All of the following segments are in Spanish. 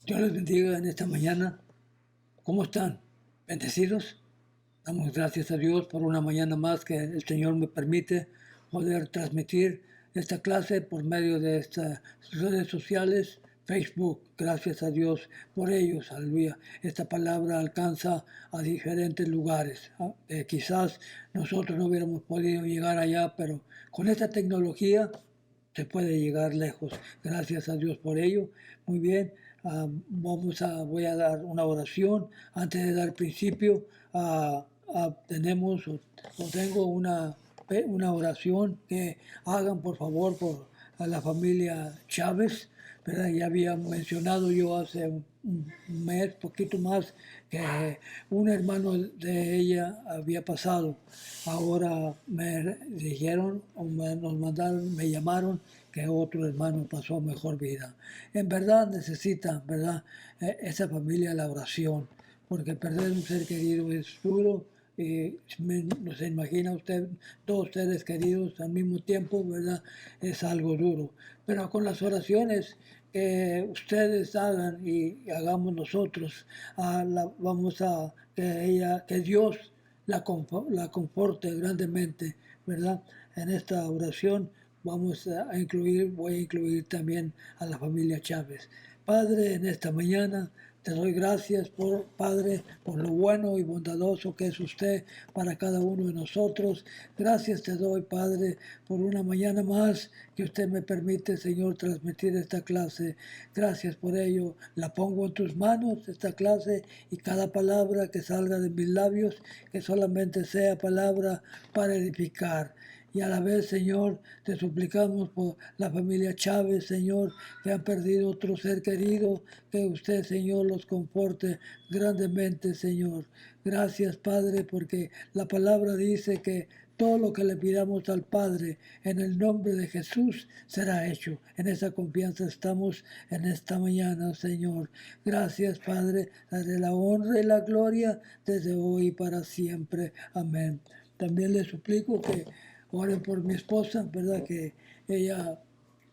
Dios les bendiga en esta mañana. ¿Cómo están? ¿Bendecidos? Damos gracias a Dios por una mañana más que el Señor me permite poder transmitir esta clase por medio de estas redes sociales, Facebook. Gracias a Dios por ellos, aleluya. Esta palabra alcanza a diferentes lugares. Quizás nosotros no hubiéramos podido llegar allá, pero con esta tecnología se puede llegar lejos. Gracias a Dios por ello. Muy bien, voy a dar una oración. Antes de dar principio, tengo una oración que hagan por favor por a la familia Chávez, ¿verdad? Ya había mencionado yo hace un mes, poquito más, que un hermano de ella había pasado. Ahora me dijeron, nos mandaron, me llamaron que otro hermano pasó a mejor vida. En verdad necesita, ¿verdad? Esa familia la oración, porque perder un ser querido es duro. Se imagina usted dos seres queridos al mismo tiempo, ¿verdad? Es algo duro. Pero con las oraciones que ustedes hagan y hagamos nosotros, vamos a que Dios la conforte grandemente, ¿verdad? En esta oración voy a incluir también a la familia Chávez. Padre, en esta mañana te doy gracias Padre, por lo bueno y bondadoso que es usted para cada uno de nosotros. Gracias te doy, Padre, por una mañana más que usted me permite, Señor, transmitir esta clase. Gracias por ello. La pongo en tus manos, esta clase, y cada palabra que salga de mis labios, que solamente sea palabra para edificar. Y a la vez, Señor, te suplicamos por la familia Chávez, Señor, que han perdido otro ser querido, que usted, Señor, los conforte grandemente, Señor. Gracias, Padre, porque la palabra dice que todo lo que le pidamos al Padre en el nombre de Jesús será hecho. En esa confianza estamos en esta mañana, Señor. Gracias, Padre, daré la honra y la gloria desde hoy y para siempre. Amén. También le suplico que oren por mi esposa, ¿verdad? Que ella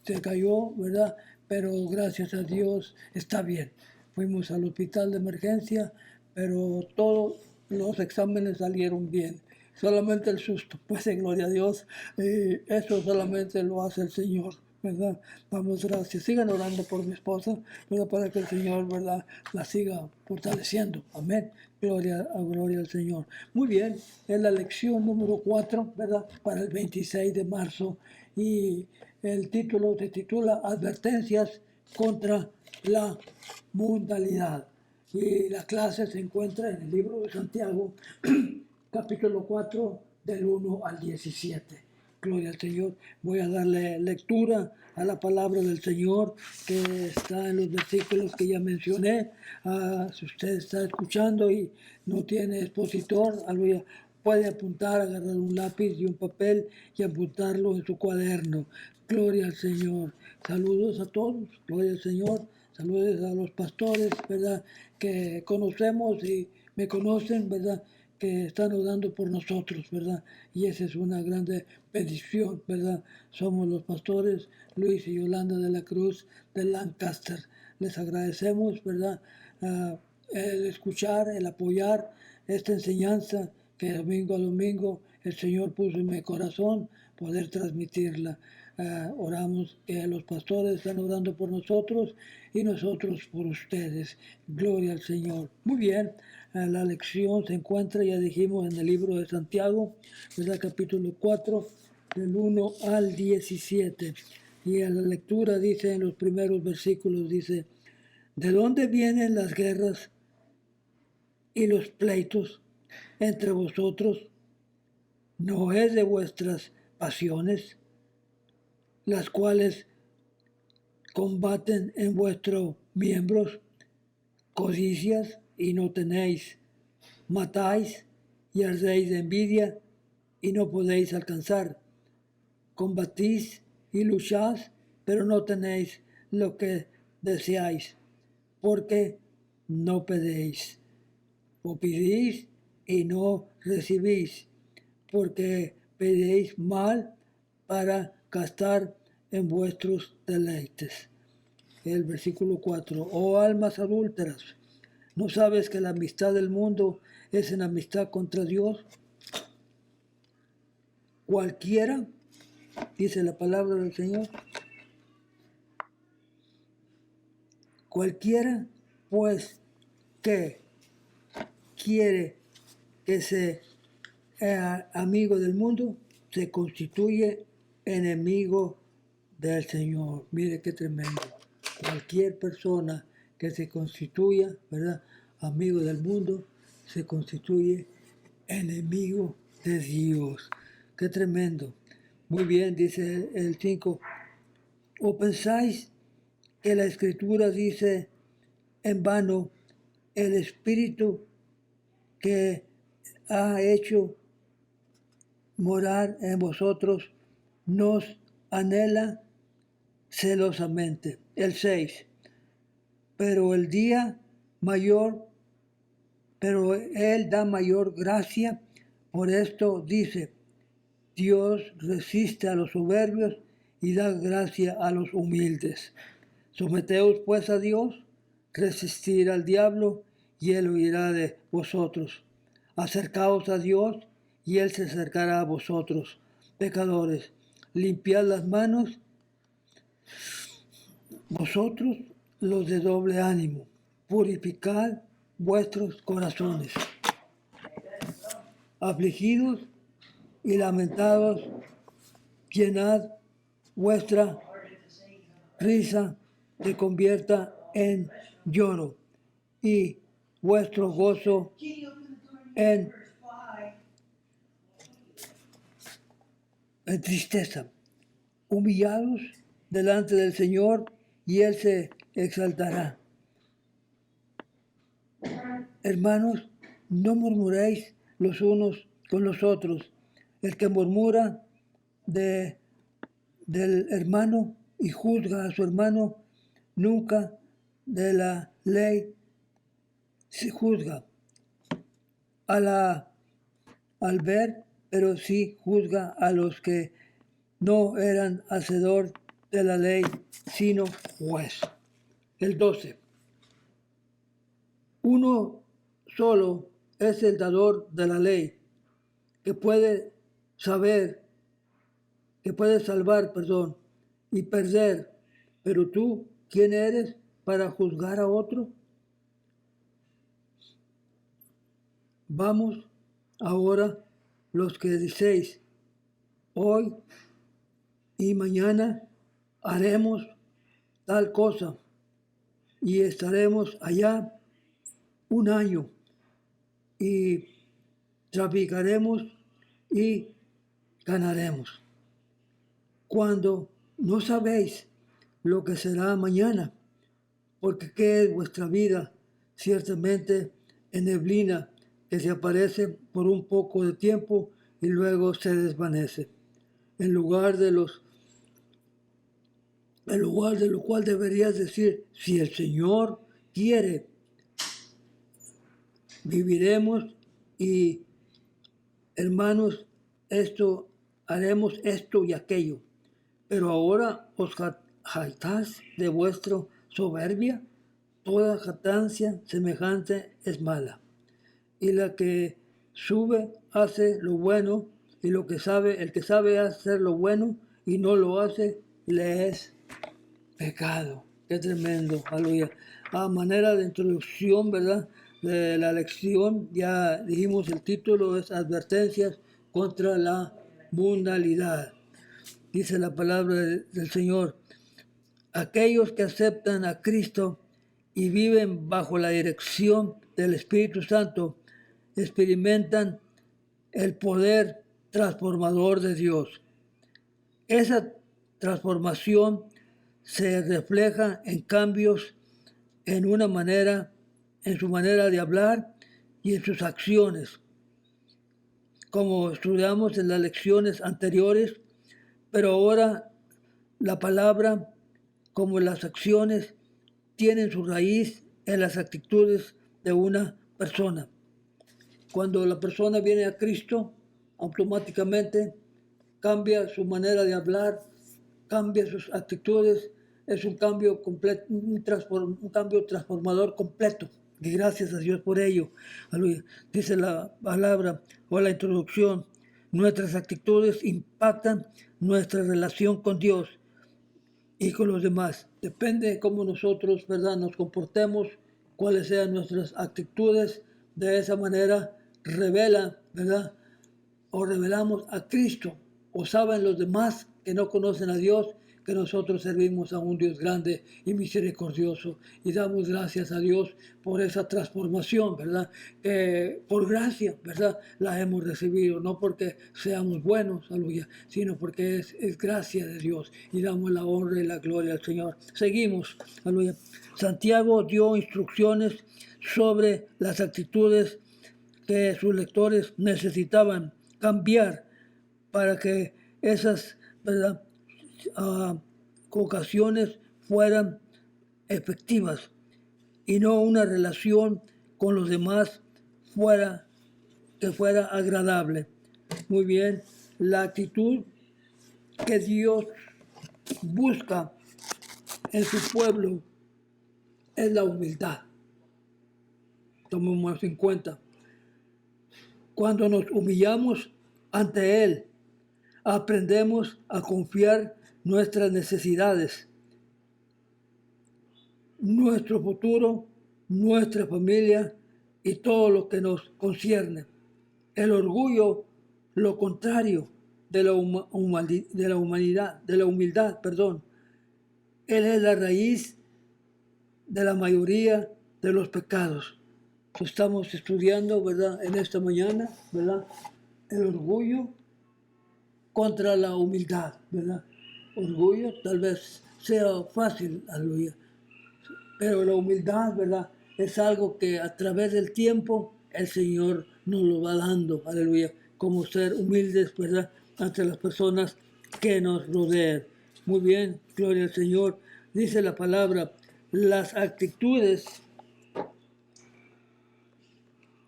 se cayó, ¿verdad? Pero gracias a Dios está bien. Fuimos al hospital de emergencia, pero todos los exámenes salieron bien. Solamente el susto, pues gloria a Dios, eso solamente lo hace el Señor, ¿verdad? Damos gracias. Sigan orando por mi esposa, ¿verdad? Para que el Señor, ¿verdad? La siga fortaleciendo. Amén. Gloria al Señor. Muy bien, es la lección número 4, ¿verdad? Para el 26 de marzo. Y el título se titula Advertencias contra la mundanalidad. Y la clase se encuentra en el libro de Santiago, capítulo 4, del 1 al 17. Gloria al Señor. Voy a darle lectura a la palabra del Señor que está en los versículos que ya mencioné. Si usted está escuchando y no tiene expositor, puede apuntar, agarrar un lápiz y un papel y apuntarlo en su cuaderno. Gloria al Señor. Saludos a todos. Gloria al Señor. Saludos a los pastores, ¿verdad? Que conocemos y me conocen, ¿verdad? Que están orando por nosotros, ¿verdad? Y esa es una grande bendición, ¿verdad? Somos los pastores Luis y Yolanda de la Cruz de Lancaster. Les agradecemos, ¿verdad? El escuchar, el apoyar esta enseñanza que domingo a domingo el Señor puso en mi corazón, poder transmitirla. Oramos que los pastores están orando por nosotros y nosotros por ustedes. Gloria al Señor. Muy bien, la lección se encuentra, ya dijimos, en el libro de Santiago, ¿verdad? Capítulo 4, del 1 al 17. Y en la lectura dice, en los primeros versículos, dice, ¿de dónde vienen las guerras y los pleitos entre vosotros? ¿No es de vuestras pasiones, las cuales combaten en vuestros miembros? Codicias y no tenéis, matáis y ardéis de envidia y no podéis alcanzar. Combatís y lucháis, pero no tenéis lo que deseáis, porque no pedéis. O pedís y no recibís, porque pedéis mal para gastar en vuestros deleites. el versículo 4. Oh almas adúlteras, ¿no sabes que la amistad del mundo es enemistad contra Dios? Cualquiera, dice la palabra del Señor, cualquiera pues que quiere que sea amigo del mundo, se constituye enemigo del Señor. Mire qué tremendo. Cualquier persona que se constituya, ¿verdad?, amigo del mundo, se constituye enemigo de Dios. Qué tremendo. Muy bien, dice el 5. ¿O pensáis que la Escritura dice en vano, el Espíritu que ha hecho morar en vosotros nos anhela celosamente? El 6. Pero el día mayor, pero Él da mayor gracia. Por esto dice, Dios resiste a los soberbios y da gracia a los humildes. Someteos pues a Dios, resistir al diablo y Él huirá de vosotros. Acercaos a Dios y Él se acercará a vosotros. Pecadores, limpiad las manos, vosotros los de doble ánimo, purificad vuestros corazones. Afligidos y lamentados, llenad vuestra risa se convierta en lloro y vuestro gozo en tristeza. Humillados delante del Señor y Él se exaltará. Hermanos, no murmuréis los unos con los otros. El que murmura del hermano y juzga a su hermano, nunca de la ley se juzga al ver, pero sí juzga a los que no eran hacedor de la ley, sino juez. El 12. Uno solo es el dador de la ley, que puede salvar, y perder. Pero tú, ¿quién eres para juzgar a otro? Vamos ahora los que decéis, hoy y mañana haremos tal cosa y estaremos allá un año y traficaremos y ganaremos. Cuando no sabéis lo que será mañana, porque ¿qué es vuestra vida? Ciertamente en neblina que se aparece por un poco de tiempo y luego se desvanece. En lugar de lo cual deberías decir, si el Señor quiere, viviremos y, hermanos, haremos esto y aquello. Pero ahora os jactáis de vuestra soberbia. Toda jactancia semejante es mala. Y la que sube hace lo bueno, y el que sabe hacer lo bueno y no lo hace, le es pecado. Qué tremendo, aleluya. A manera de introducción, ¿verdad?, de la lección, ya dijimos el título es Advertencias contra la mundanalidad. Dice la palabra del Señor, aquellos que aceptan a Cristo y viven bajo la dirección del Espíritu Santo experimentan el poder transformador de Dios. Esa transformación se refleja en cambios en su manera de hablar y en sus acciones. Como estudiamos en las lecciones anteriores, pero ahora la palabra, como las acciones, tienen su raíz en las actitudes de una persona. Cuando la persona viene a Cristo, automáticamente cambia su manera de hablar, cambia sus actitudes, es un cambio completo, un cambio transformador completo. Y gracias a Dios por ello. Aleluya. Dice la palabra o la introducción, nuestras actitudes impactan nuestra relación con Dios y con los demás. Depende de cómo nosotros, ¿verdad?, nos comportemos, cuáles sean nuestras actitudes. De esa manera revela, ¿verdad?, o revelamos a Cristo, o saben los demás que no conocen a Dios, que nosotros servimos a un Dios grande y misericordioso. Y damos gracias a Dios por esa transformación, ¿verdad? Por gracia, ¿verdad? La hemos recibido, no porque seamos buenos, aleluya, sino porque es gracia de Dios. Y damos la honra y la gloria al Señor. Seguimos, aleluya. Santiago dio instrucciones sobre las actitudes que sus lectores necesitaban cambiar para que esas, ¿verdad?, ocasiones fueran efectivas y no una relación con los demás que fuera agradable. Muy bien, la actitud que Dios busca en su pueblo es la humildad. Tomemos en cuenta. Cuando nos humillamos ante Él, aprendemos a confiar nuestras necesidades, nuestro futuro, nuestra familia y todo lo que nos concierne. El orgullo, lo contrario de la humildad, perdón. Él es la raíz de la mayoría de los pecados. Estamos estudiando, ¿verdad?, en esta mañana, ¿verdad?, el orgullo contra la humildad, ¿verdad? Orgullo tal vez sea fácil, aleluya, pero la humildad, ¿verdad?, es algo que a través del tiempo el Señor nos lo va dando, aleluya, como ser humildes, ¿verdad?, ante las personas que nos rodean. Muy bien, gloria al Señor. Dice la palabra, las actitudes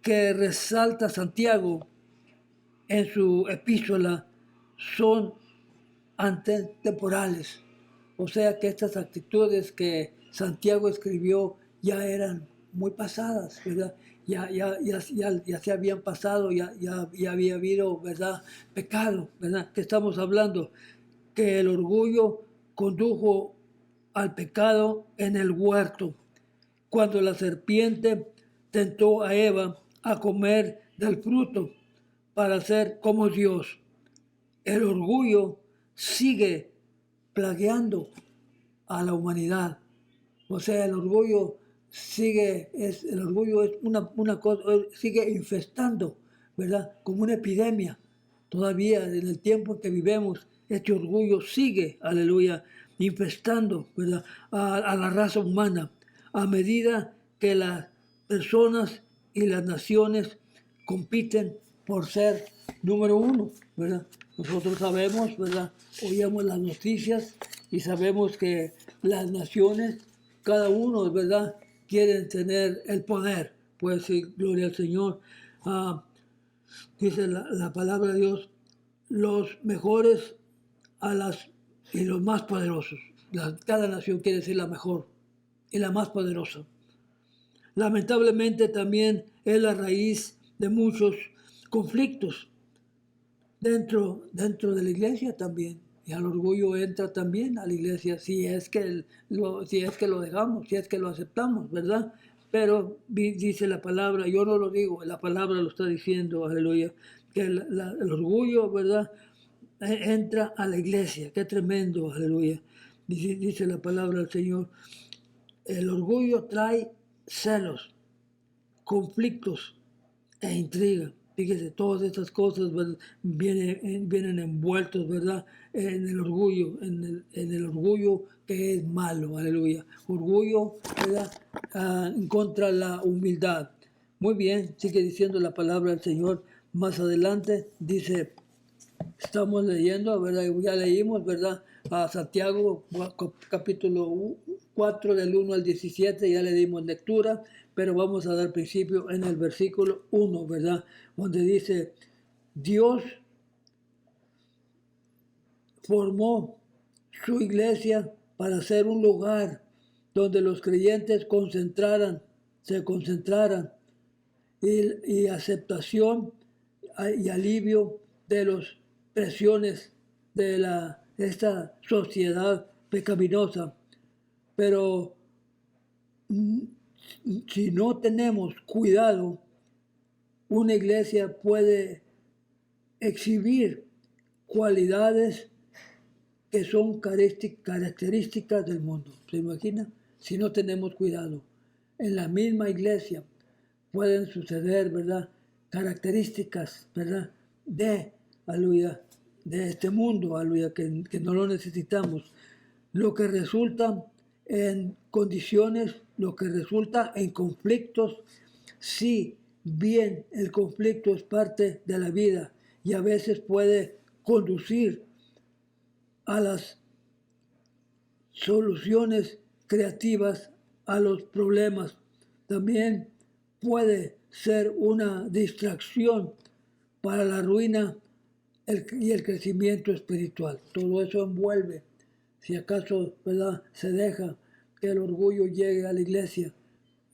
que resalta Santiago en su epístola son antetemporales. O sea que estas actitudes que Santiago escribió ya eran muy pasadas, ¿verdad? Ya se habían pasado, ya había habido, ¿verdad?, pecado, ¿verdad? Que estamos hablando que el orgullo condujo al pecado en el huerto, cuando la serpiente tentó a Eva a comer del fruto para ser como Dios. El orgullo sigue plagueando a la humanidad. O sea, el orgullo es una cosa, sigue infestando, ¿verdad?, como una epidemia. Todavía en el tiempo en que vivimos, este orgullo sigue, aleluya, infestando, ¿verdad?, a la raza humana, a medida que las personas y las naciones compiten por ser número uno, ¿verdad? Nosotros sabemos, ¿verdad?, oíamos las noticias y sabemos que las naciones, cada uno, ¿verdad?, quieren tener el poder. Pues sí, gloria al Señor. Dice la palabra de Dios, los mejores y los más poderosos. Cada nación quiere ser la mejor y la más poderosa. Lamentablemente también es la raíz de muchos conflictos dentro de la iglesia también. Y el orgullo entra también a la iglesia si es que lo dejamos, si es que lo aceptamos, ¿verdad? Pero dice la palabra, yo no lo digo, la palabra lo está diciendo, aleluya, que el orgullo, ¿verdad?, entra a la iglesia. Qué tremendo, aleluya. Dice la palabra del Señor, el orgullo trae celos, conflictos e intriga. Fíjese, todas estas cosas, ¿verdad?, vienen envueltos, ¿verdad?, en el orgullo, en el orgullo que es malo, aleluya. Orgullo, ¿verdad?, en contra de la humildad. Muy bien, sigue diciendo la palabra del Señor. Más adelante dice, estamos leyendo, ¿verdad? Ya leímos, ¿verdad?, a Santiago, capítulo 4, del 1 al 17, ya le dimos lectura, pero vamos a dar principio en el versículo 1, ¿verdad?, donde dice, Dios formó su iglesia para ser un lugar donde los creyentes se concentraran y aceptación y alivio de las presiones de esta sociedad pecaminosa. Pero si no tenemos cuidado, una iglesia puede exhibir cualidades que son características del mundo. ¿Se imagina? Si no tenemos cuidado. En la misma iglesia pueden suceder, ¿verdad? Características, ¿verdad? Aleluya, de este mundo, aleluya, que no lo necesitamos. Lo que resulta en condiciones, lo que resulta en conflictos, si bien el conflicto es parte de la vida y a veces puede conducir a las soluciones creativas a los problemas. También puede ser una distracción para la ruina y el crecimiento espiritual. Todo eso envuelve. Si acaso, ¿verdad?, se deja que el orgullo llegue a la iglesia,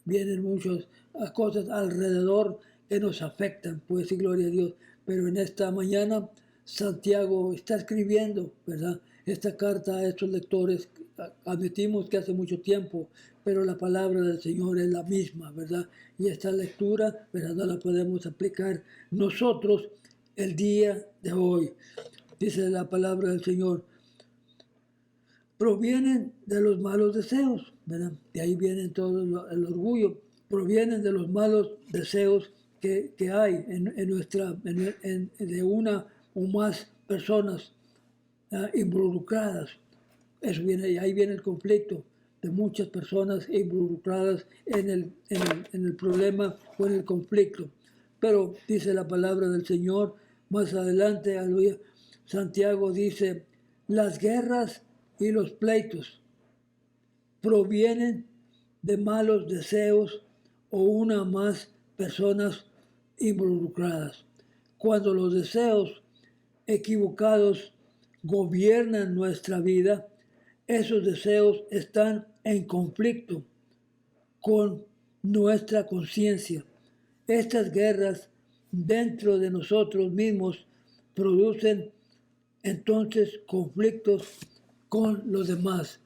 vienen muchas cosas alrededor que nos afectan, pues sí, gloria a Dios. Pero en esta mañana Santiago está escribiendo, ¿verdad?, esta carta a estos lectores. Admitimos que hace mucho tiempo, pero la palabra del Señor es la misma, ¿verdad? Y esta lectura, ¿verdad?, no la podemos aplicar nosotros el día de hoy. Dice la palabra del Señor, provienen de los malos deseos, ¿verdad? De ahí viene todo el orgullo, provienen de los malos deseos que hay de una o más personas involucradas. Eso viene, y ahí viene el conflicto de muchas personas involucradas en el problema o en el conflicto. Pero dice la palabra del Señor, más adelante, aleluya, Santiago dice, las guerras y los pleitos provienen de malos deseos o una o más personas involucradas. Cuando los deseos equivocados gobiernan nuestra vida, esos deseos están en conflicto con nuestra conciencia. Estas guerras dentro de nosotros mismos producen entonces conflictos con los demás,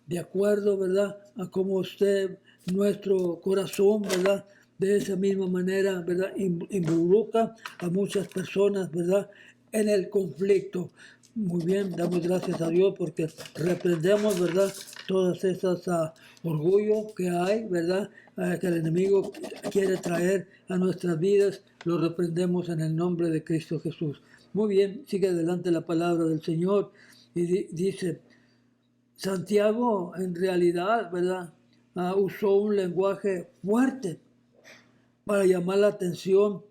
de acuerdo, ¿verdad?, a cómo nuestro corazón, ¿verdad?, de esa misma manera, ¿verdad?, involucra a muchas personas, ¿verdad?, en el conflicto. Muy bien, damos gracias a Dios porque reprendemos, ¿verdad?, todas esas orgullo que hay, ¿verdad?, que el enemigo quiere traer a nuestras vidas, lo reprendemos en el nombre de Cristo Jesús. Muy bien, sigue adelante la palabra del Señor y dice, Santiago en realidad, ¿verdad?, usó un lenguaje fuerte para llamar la atención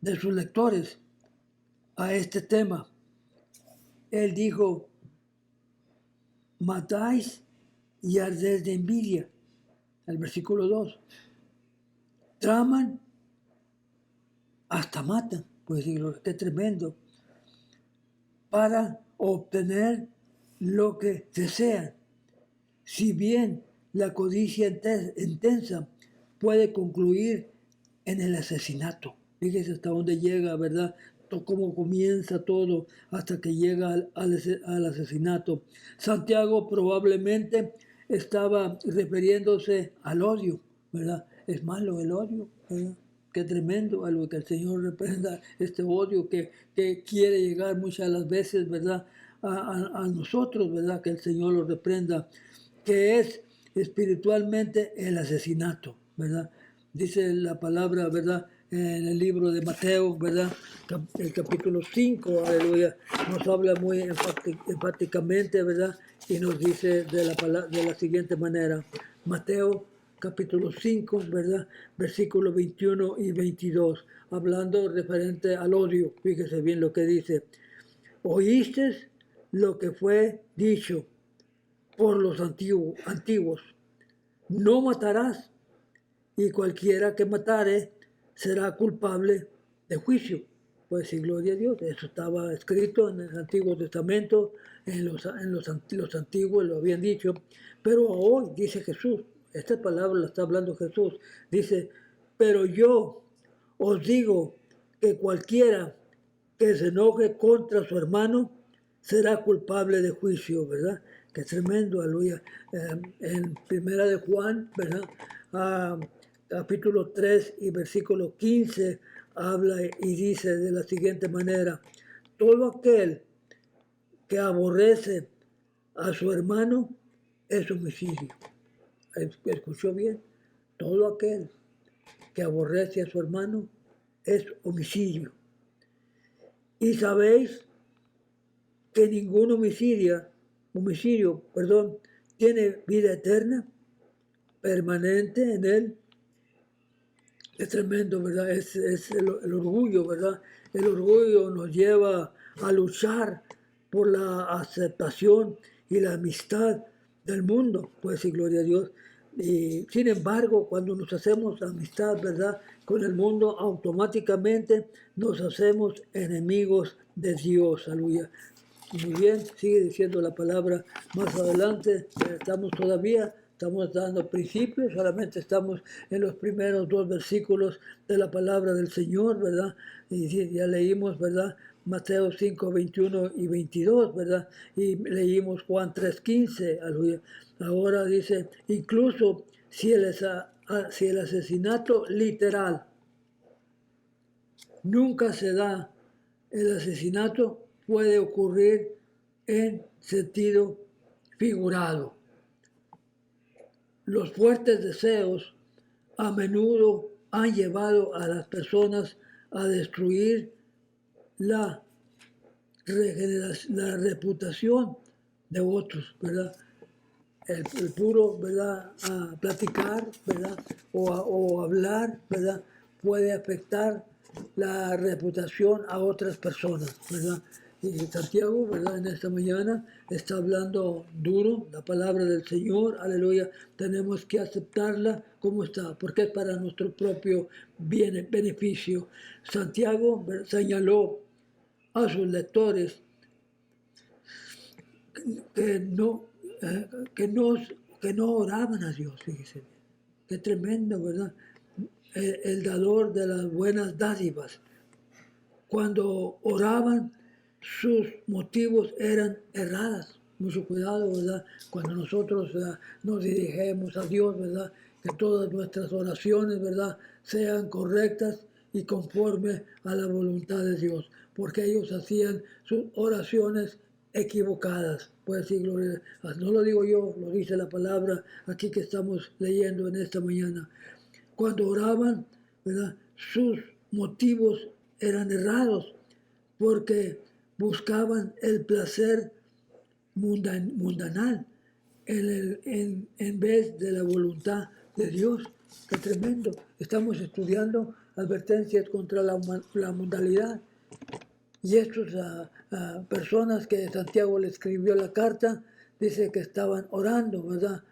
de sus lectores a este tema. Él dijo, matáis y ardéis de envidia. El versículo 2. Traman, hasta matan. Pues qué tremendo. Para obtener lo que desean. Si bien la codicia intensa puede concluir en el asesinato. Fíjese hasta dónde llega, ¿verdad? Cómo comienza todo hasta que llega al asesinato. Santiago probablemente estaba refiriéndose al odio, ¿verdad? Es malo el odio, ¿verdad? Qué tremendo, algo que el Señor reprenda este odio que quiere llegar muchas de las veces, ¿verdad?, a nosotros, ¿verdad?, que el Señor lo reprenda, que es espiritualmente el asesinato, ¿verdad? Dice la palabra, ¿verdad?, en el libro de Mateo, ¿verdad?, el capítulo 5, aleluya, nos habla muy enfáticamente, ¿verdad?, y nos dice de la siguiente manera, Mateo capítulo 5, ¿verdad?, versículos 21 y 22, hablando referente al odio. Fíjese bien lo que dice, oíste lo que fue dicho por los antiguos, no matarás, y cualquiera que matare será culpable de juicio. Pues sí, gloria a Dios. Eso estaba escrito en el Antiguo Testamento, los antiguos lo habían dicho, pero hoy dice Jesús, esta palabra la está hablando Jesús, dice, pero yo os digo que cualquiera que se enoje contra su hermano será culpable de juicio, ¿verdad? Qué tremendo, aleluya. En Primera de Juan, ¿verdad? Capítulo 3 y versículo 15, habla y dice de la siguiente manera, todo aquel que aborrece a su hermano es homicidio. ¿Escuchó bien? Todo aquel que aborrece a su hermano es homicidio. Y sabéis que ningún homicidio, tiene vida eterna, permanente en él. Es tremendo, ¿verdad? Es el orgullo, ¿verdad? El orgullo nos lleva a luchar por la aceptación y la amistad del mundo, pues sí, gloria a Dios. Y sin embargo, cuando nos hacemos amistad, ¿verdad? Con el mundo, automáticamente nos hacemos enemigos de Dios, aleluya. Muy bien, sigue diciendo la palabra más adelante, estamos dando principios, solamente estamos en los primeros 2 versículos de la palabra del Señor, ¿verdad? Y ya leímos, ¿verdad? Mateo 5, 21 y 22, ¿verdad? Y leímos Juan 3, 15, aleluya. Ahora dice, incluso si el asesinato literal nunca se da, el asesinato puede ocurrir en sentido figurado. Los fuertes deseos a menudo han llevado a las personas a destruir la reputación de otros, ¿verdad? El puro, ¿verdad? A platicar, ¿verdad? O hablar, ¿verdad? Puede afectar la reputación a otras personas, ¿verdad? Y Santiago, ¿verdad? En esta mañana está hablando duro la palabra del Señor, aleluya. Tenemos que aceptarla como está, porque es para nuestro propio beneficio. Santiago señaló a sus lectores que no, que no oraban a Dios, fíjese. Qué tremendo, ¿verdad? El dador de las buenas dádivas. Cuando oraban, sus motivos eran erradas. Mucho cuidado, ¿verdad? Cuando nosotros nos dirigimos a Dios, ¿verdad? Que todas nuestras oraciones, ¿verdad? Sean correctas y conforme a la voluntad de Dios. Porque ellos hacían sus oraciones equivocadas. Pues sí, gloria. No lo digo yo, lo dice la palabra aquí que estamos leyendo en esta mañana. Cuando oraban, ¿verdad? Sus motivos eran errados porque buscaban el placer mundanal en vez de la voluntad de Dios. Qué tremendo. Estamos estudiando advertencias contra la mundanalidad. Y estas personas que Santiago le escribió la carta, dice que estaban orando, ¿verdad?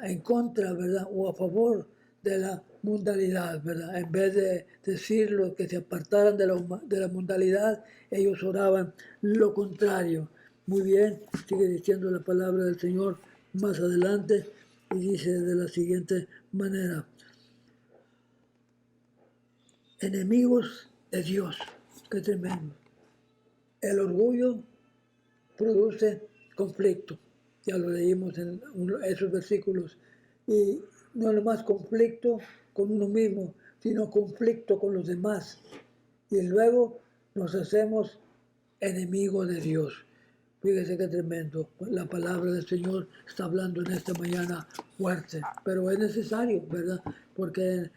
En contra, ¿verdad? O a favor de la mundanalidad, ¿verdad? En vez de decirlo que se apartaran de la mundanalidad, ellos oraban lo contrario. Muy bien, sigue diciendo la palabra del Señor más adelante y dice de la siguiente manera, enemigos de Dios. Qué tremendo. El orgullo produce conflicto. Ya lo leímos en esos versículos. Y no nomás conflicto con uno mismo, sino conflicto con los demás. Y luego nos hacemos enemigos de Dios. Fíjese qué tremendo. La palabra del Señor está hablando en esta mañana fuerte, pero es necesario, ¿verdad? Porque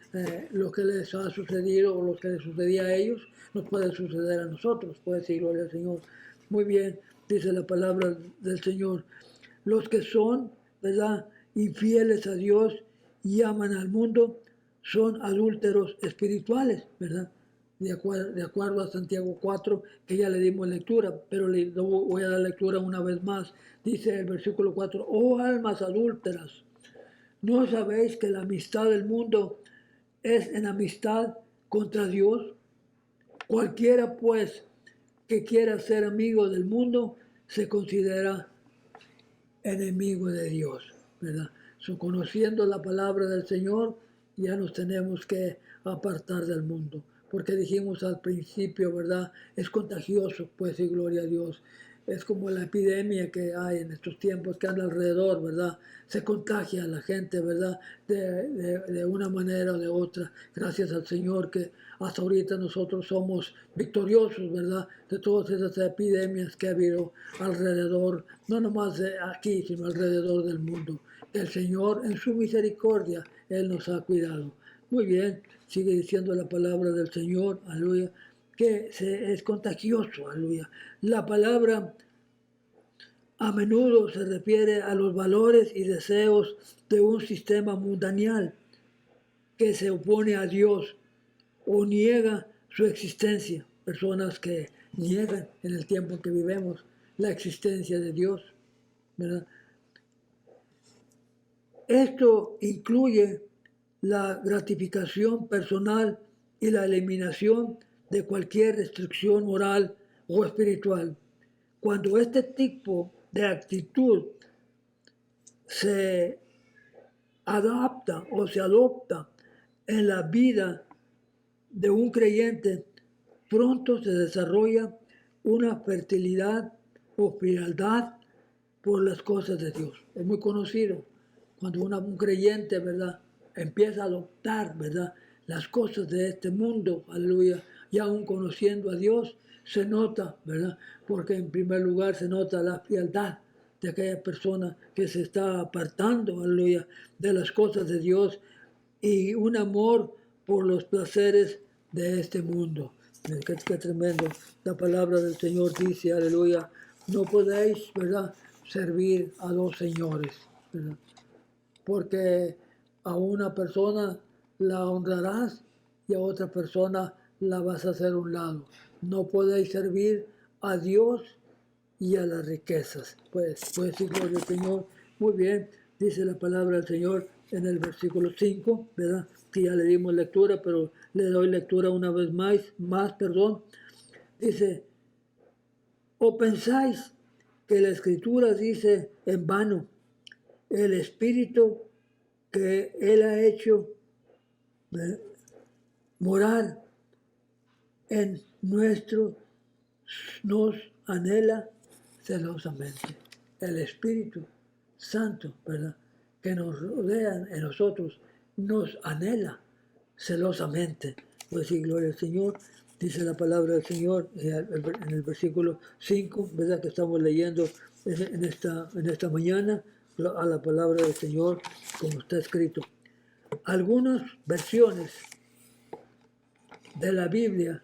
lo que les ha sucedido o lo que les sucedía a ellos nos puede suceder a nosotros, puede decir gloria al Señor. Muy bien, dice la palabra del Señor. Los que son, ¿verdad?, infieles a Dios y aman al mundo son adúlteros espirituales, ¿verdad? De acuerdo a Santiago 4, que ya le dimos lectura, pero le voy a dar lectura una vez más. Dice el versículo 4, oh almas adúlteras, ¿no sabéis que la amistad del mundo es enemistad contra Dios? Cualquiera, pues, que quiera ser amigo del mundo, se considera enemigo de Dios, ¿verdad? Conociendo la palabra del Señor, ya nos tenemos que apartar del mundo, porque dijimos al principio, ¿verdad? Es contagioso, pues, y gloria a Dios. Es como la epidemia que hay en estos tiempos que anda alrededor, ¿verdad? Se contagia a la gente, ¿verdad? De una manera o de otra. Gracias al Señor que hasta ahorita nosotros somos victoriosos, ¿verdad? De todas esas epidemias que ha habido alrededor, no nomás de aquí, sino alrededor del mundo. El Señor, en su misericordia, Él nos ha cuidado. Muy bien, sigue diciendo la palabra del Señor, aleluya, que es contagioso, aleluya. La palabra a menudo se refiere a los valores y deseos de un sistema mundanal que se opone a Dios o niega su existencia. Personas que niegan en el tiempo en que vivimos la existencia de Dios, ¿verdad? Esto incluye la gratificación personal y la eliminación de cualquier restricción moral o espiritual. Cuando este tipo de actitud se adapta o se adopta en la vida de un creyente, pronto se desarrolla una fertilidad o frialdad por las cosas de Dios. Es muy conocido cuando un creyente, ¿verdad?, empieza a adoptar, ¿verdad?, las cosas de este mundo, aleluya, y aún conociendo a Dios, se nota, ¿verdad?, porque en primer lugar se nota la frialdad de aquella persona que se está apartando, aleluya, de las cosas de Dios y un amor por los placeres de este mundo. Qué tremendo. La palabra del Señor dice, aleluya, no podéis, ¿verdad?, servir a dos señores, ¿verdad? Porque a una persona la honrarás y a otra persona la vas a hacer a un lado. No podéis servir a Dios y a las riquezas. Pues sí, gloria al Señor. Muy bien, dice la palabra del Señor en el versículo 5, ¿verdad? Que ya le dimos lectura, pero le doy lectura una vez más, perdón. Dice, ¿o pensáis que la Escritura dice en vano, el Espíritu que Él ha hecho morar en nuestro, nos anhela celosamente? El Espíritu Santo, ¿verdad?, que nos rodea en nosotros, nos anhela celosamente. Pues sí, gloria al Señor. Dice la palabra del Señor en el versículo 5, ¿verdad?, que estamos leyendo en esta mañana, a la palabra del Señor, como está escrito. Algunas versiones de la Biblia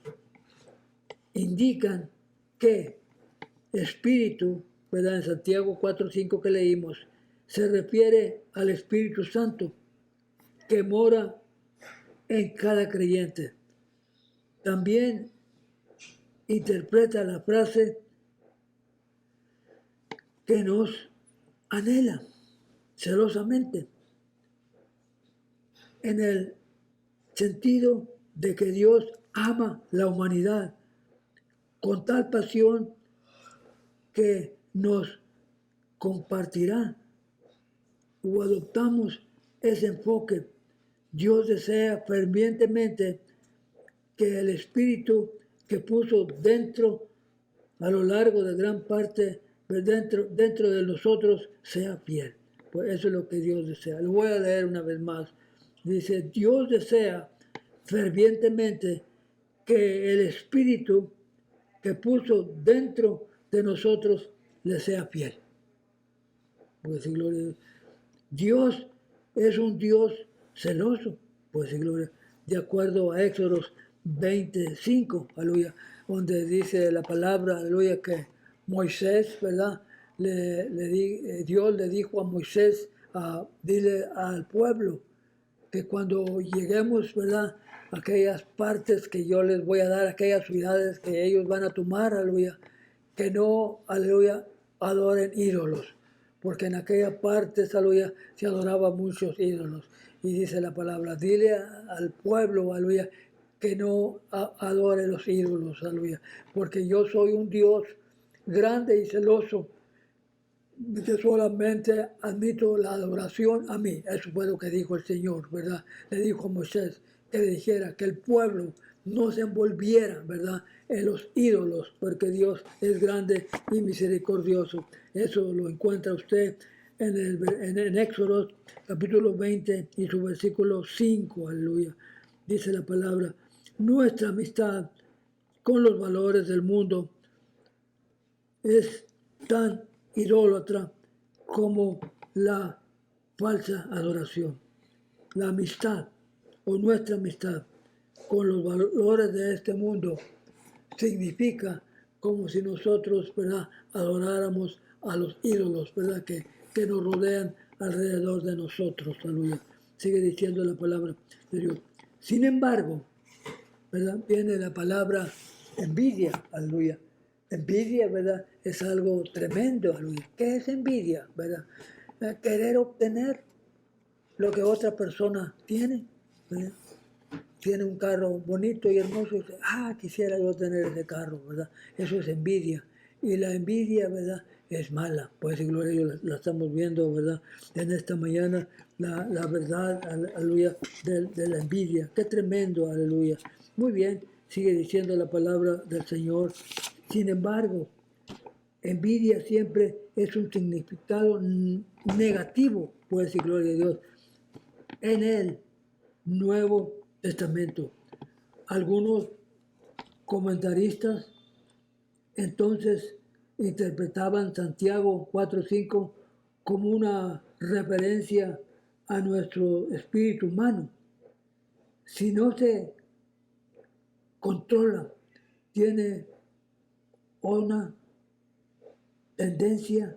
indican que Espíritu, ¿verdad?, en Santiago 4:5 que leímos, se refiere al Espíritu Santo que mora en cada creyente. También interpreta la frase que nos anhela celosamente, en el sentido de que Dios ama la humanidad con tal pasión que nos compartirá o adoptamos ese enfoque. Dios desea fervientemente que el Espíritu que puso dentro, a lo largo de gran parte, dentro de nosotros, sea fiel. Pues eso es lo que Dios desea. Lo voy a leer una vez más. Dice, Dios desea fervientemente que el Espíritu que puso dentro de nosotros le sea fiel. Pues sí, gloria a Dios. Dios es un Dios celoso, pues sí, gloria, de acuerdo a Éxodos 25, aleluya, donde dice la palabra, aleluya, que Moisés, ¿verdad? Dios le dijo a Moisés, dile al pueblo que cuando lleguemos, ¿verdad?, a aquellas partes que yo les voy a dar, aquellas ciudades que ellos van a tomar, aleluya, que no, aleluya, adoren ídolos, porque en aquella parte, aleluya, se adoraban muchos ídolos. Y dice la palabra, dile al pueblo, aleluya, que no adore los ídolos, aleluya. Porque yo soy un Dios grande y celoso, que solamente admito la adoración a mí. Eso fue lo que dijo el Señor, ¿verdad? Le dijo a Moisés que le dijera que el pueblo no se envolviera, ¿verdad?, en los ídolos, porque Dios es grande y misericordioso. Eso lo encuentra usted en Éxodo capítulo 20 y su versículo 5, aleluya. Dice la palabra: nuestra amistad con los valores del mundo es tan idólatra como la falsa adoración. La amistad o nuestra amistad con los valores de este mundo significa como si nosotros, ¿verdad?, adoráramos a los ídolos, ¿verdad?, que nos rodean alrededor de nosotros. Aleluya. Sigue diciendo la palabra de Dios. Sin embargo, ¿verdad?, viene la palabra envidia. Aleluya. Envidia, ¿verdad?, es algo tremendo. Aleluya. ¿Qué es envidia? ¿Verdad? Querer obtener lo que otra persona tiene, ¿verdad? Tiene un carro bonito y hermoso y dice: quisiera yo tener ese carro, ¿verdad? Eso es envidia. Y la envidia, ¿verdad?, es mala. Pues, gloria a Dios, la estamos viendo, ¿verdad?, en esta mañana, la verdad, aleluya, de la envidia. Qué tremendo, aleluya. Muy bien, sigue diciendo la palabra del Señor. Sin embargo, envidia siempre es un significado negativo, pues, gloria a Dios, en el Nuevo Testamento. Algunos comentaristas entonces interpretaban Santiago 4:5 como una referencia a nuestro espíritu humano. Si no se controla, tiene una tendencia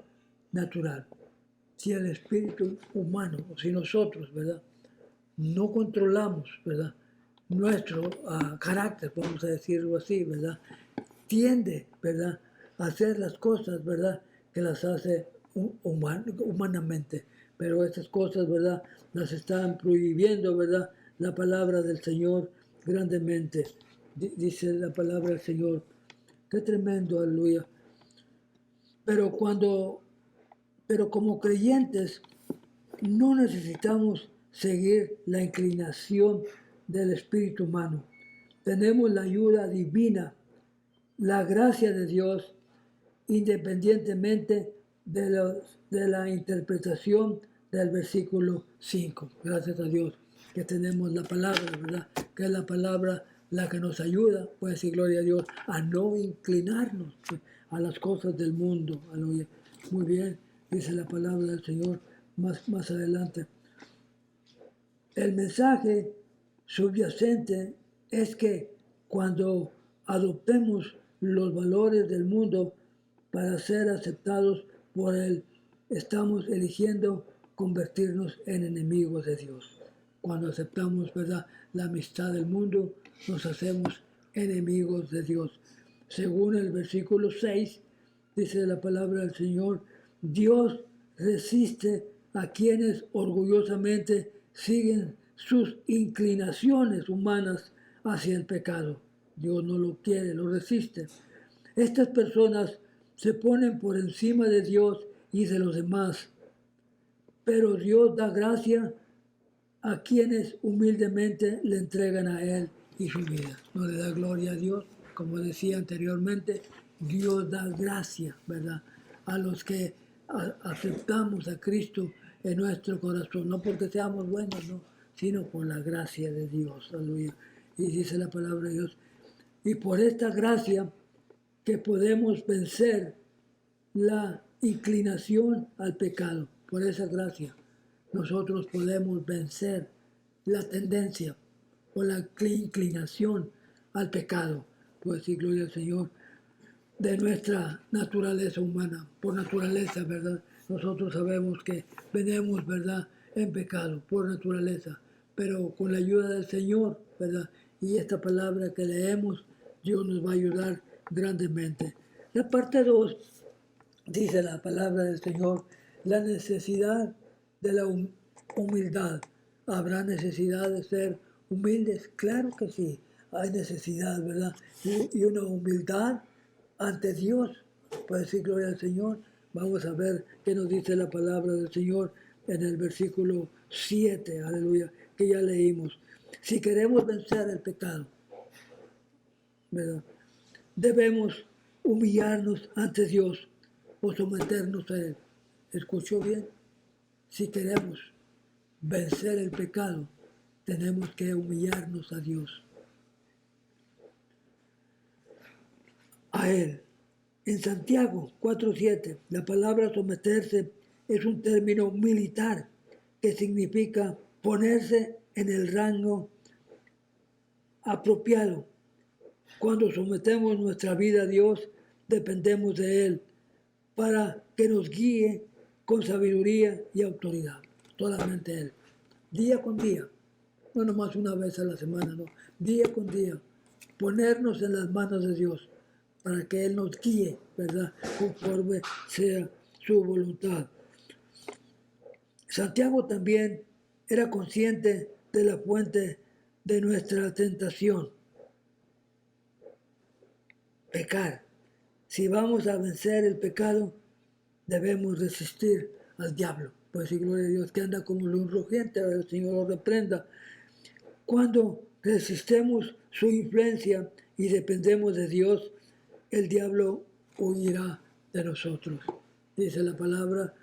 natural. Si el espíritu humano, o si nosotros, ¿verdad?, no controlamos, ¿verdad?, nuestro carácter, vamos a decirlo así, ¿verdad?, tiende, ¿verdad?, a hacer las cosas, ¿verdad?, que las hace humanamente. Pero estas cosas, ¿verdad?, las están prohibiendo, ¿verdad?, la palabra del Señor grandemente. Dice la palabra del Señor. Qué tremendo, aleluya. Pero como creyentes no necesitamos seguir la inclinación del espíritu humano. Tenemos la ayuda divina, la gracia de Dios, independientemente de la interpretación del versículo 5. Gracias a Dios que tenemos la palabra, ¿verdad?, que es la palabra la que nos ayuda, pues, y gloria a Dios, a no inclinarnos, pues, a las cosas del mundo. Aleluya. Muy bien, dice la palabra del Señor más adelante. El mensaje subyacente es que cuando adoptemos los valores del mundo para ser aceptados por Él, estamos eligiendo convertirnos en enemigos de Dios. Cuando aceptamos, ¿verdad?, la amistad del mundo, nos hacemos enemigos de Dios. Según el versículo 6, dice la palabra del Señor: Dios resiste a quienes orgullosamente siguen sus inclinaciones humanas hacia el pecado. Dios no lo quiere, lo resiste. Estas personas se ponen por encima de Dios y de los demás, pero Dios da gracia a quienes humildemente le entregan a Él y su vida. No le da gloria a Dios, como decía anteriormente, Dios da gracia, ¿verdad?, a los que aceptamos a Cristo en nuestro corazón, no porque seamos buenos, no, sino por la gracia de Dios. Aleluya. Y dice la palabra de Dios: y por esta gracia que podemos vencer la inclinación al pecado. Por esa gracia nosotros podemos vencer la tendencia o la inclinación al pecado. Pues sí, gloria al Señor, de nuestra naturaleza humana. Por naturaleza, ¿verdad?, nosotros sabemos que venimos, ¿verdad?, en pecado, por naturaleza. Pero con la ayuda del Señor, ¿verdad?, y esta palabra que leemos, Dios nos va a ayudar grandemente. La parte 2, dice la palabra del Señor, la necesidad de la humildad. ¿Habrá necesidad de ser humildes? Claro que sí. hay necesidad, ¿verdad? Y una humildad ante Dios, para decir gloria al Señor. Vamos a ver qué nos dice la palabra del Señor en el versículo 7, aleluya, que ya leímos. Si queremos vencer el pecado, ¿verdad? Debemos humillarnos ante Dios o someternos a Él. ¿Escuchó bien? Si queremos vencer el pecado, tenemos que humillarnos a Dios, a Él. En Santiago 4:7, la palabra someterse es un término militar que significa ponerse en el rango apropiado. Cuando sometemos nuestra vida a Dios, dependemos de Él para que nos guíe con sabiduría y autoridad. Solamente Él. Día con día. No nomás una vez a la semana, no. Día con día. Ponernos en las manos de Dios para que Él nos guíe, ¿verdad? Conforme sea su voluntad. Santiago también era consciente de la fuente de nuestra tentación. Pecar. Si vamos a vencer el pecado, debemos resistir al diablo. Pues sí, gloria a Dios, que anda como león rugiente, el Señor lo reprenda. Cuando resistemos su influencia y dependemos de Dios, el diablo huirá de nosotros. Dice la palabra,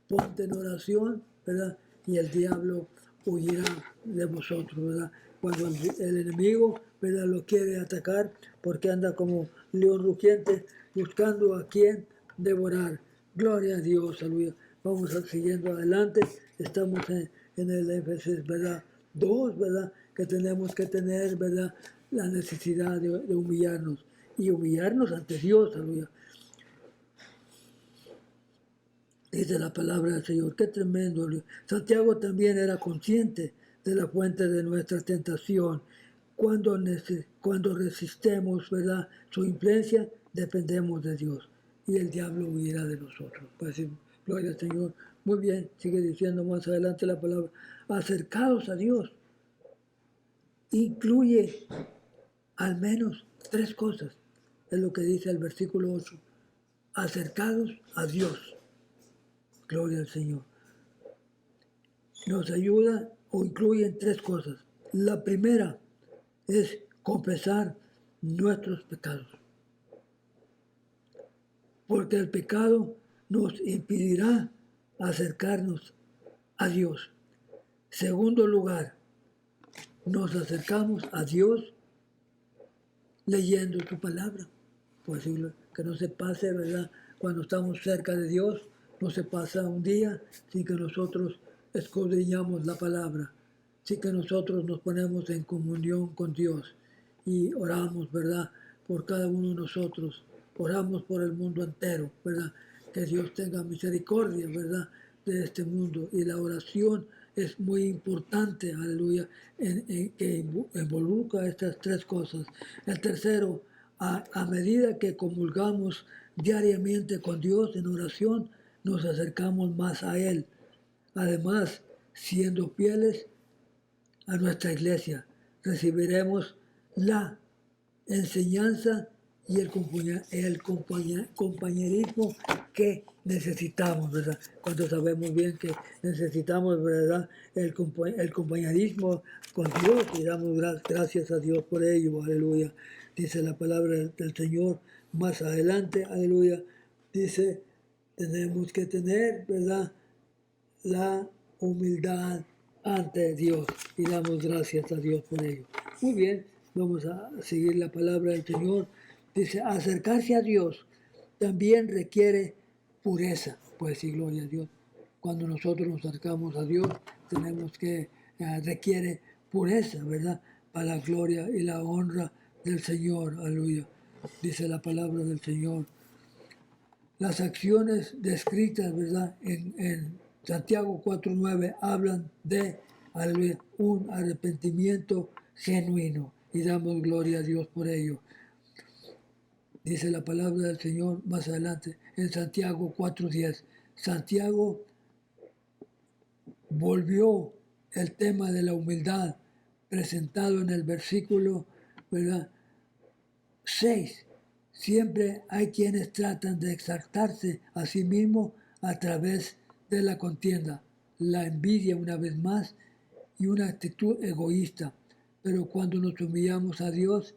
ponte en oración, ¿verdad? Y el diablo huirá de vosotros, ¿verdad? Cuando el enemigo, ¿verdad?, lo quiere atacar, porque anda como león rugiente buscando a quien devorar. Gloria a Dios, aleluya. Vamos siguiendo adelante. Estamos en el Efesios, ¿verdad? 2, ¿verdad? Que tenemos que tener, ¿verdad?, la necesidad de humillarnos. Y humillarnos ante Dios, aleluya. Dice la palabra del Señor, qué tremendo. Aleluya. Santiago también era consciente de la fuente de nuestra tentación. Cuando resistemos, ¿verdad?, su influencia, dependemos de Dios. Y el diablo huirá de nosotros. Pues sí, gloria al Señor. Muy bien, sigue diciendo más adelante la palabra. Acercados a Dios. Incluye al menos 3 cosas. Es lo que dice el versículo 8. Acercados a Dios. Gloria al Señor. Nos ayuda o incluye 3 cosas. La primera es confesar nuestros pecados. Porque el pecado nos impedirá acercarnos a Dios. Segundo lugar, nos acercamos a Dios leyendo su palabra. Pues que no se pase, ¿verdad? Cuando estamos cerca de Dios, no se pasa un día sin que nosotros escudriñamos la palabra, sin que nosotros nos ponemos en comunión con Dios y oramos, ¿verdad?, por cada uno de nosotros. Oramos por el mundo entero, ¿verdad? Que Dios tenga misericordia, ¿verdad?, de este mundo. Y la oración es muy importante, aleluya, que involucra estas 3 cosas. El tercero, a medida que comulgamos diariamente con Dios en oración, nos acercamos más a Él. Además, siendo fieles a nuestra iglesia, recibiremos la enseñanza y el compañerismo que necesitamos, ¿verdad? Cuando sabemos bien que necesitamos, ¿verdad?, el compañerismo con Dios, y damos gracias a Dios por ello, aleluya. Dice la palabra del Señor más adelante, aleluya. Dice, tenemos que tener, ¿verdad?, la humildad ante Dios, y damos gracias a Dios por ello. Muy bien, vamos a seguir la palabra del Señor. Dice, acercarse a Dios también requiere pureza. Pues sí, gloria a Dios. Cuando nosotros nos acercamos a Dios, tenemos que, requiere pureza, ¿verdad?, para la gloria y la honra del Señor. Aleluya. Dice la palabra del Señor. Las acciones descritas, ¿verdad?, en Santiago 4:9 hablan de, aleluya, un arrepentimiento genuino, y damos gloria a Dios por ello. Dice la palabra del Señor más adelante en Santiago 4:10. Santiago volvió el tema de la humildad presentado en el versículo ¿verdad? 6. Siempre hay quienes tratan de exaltarse a sí mismos a través de la contienda, la envidia una vez más y una actitud egoísta. Pero cuando nos humillamos a Dios,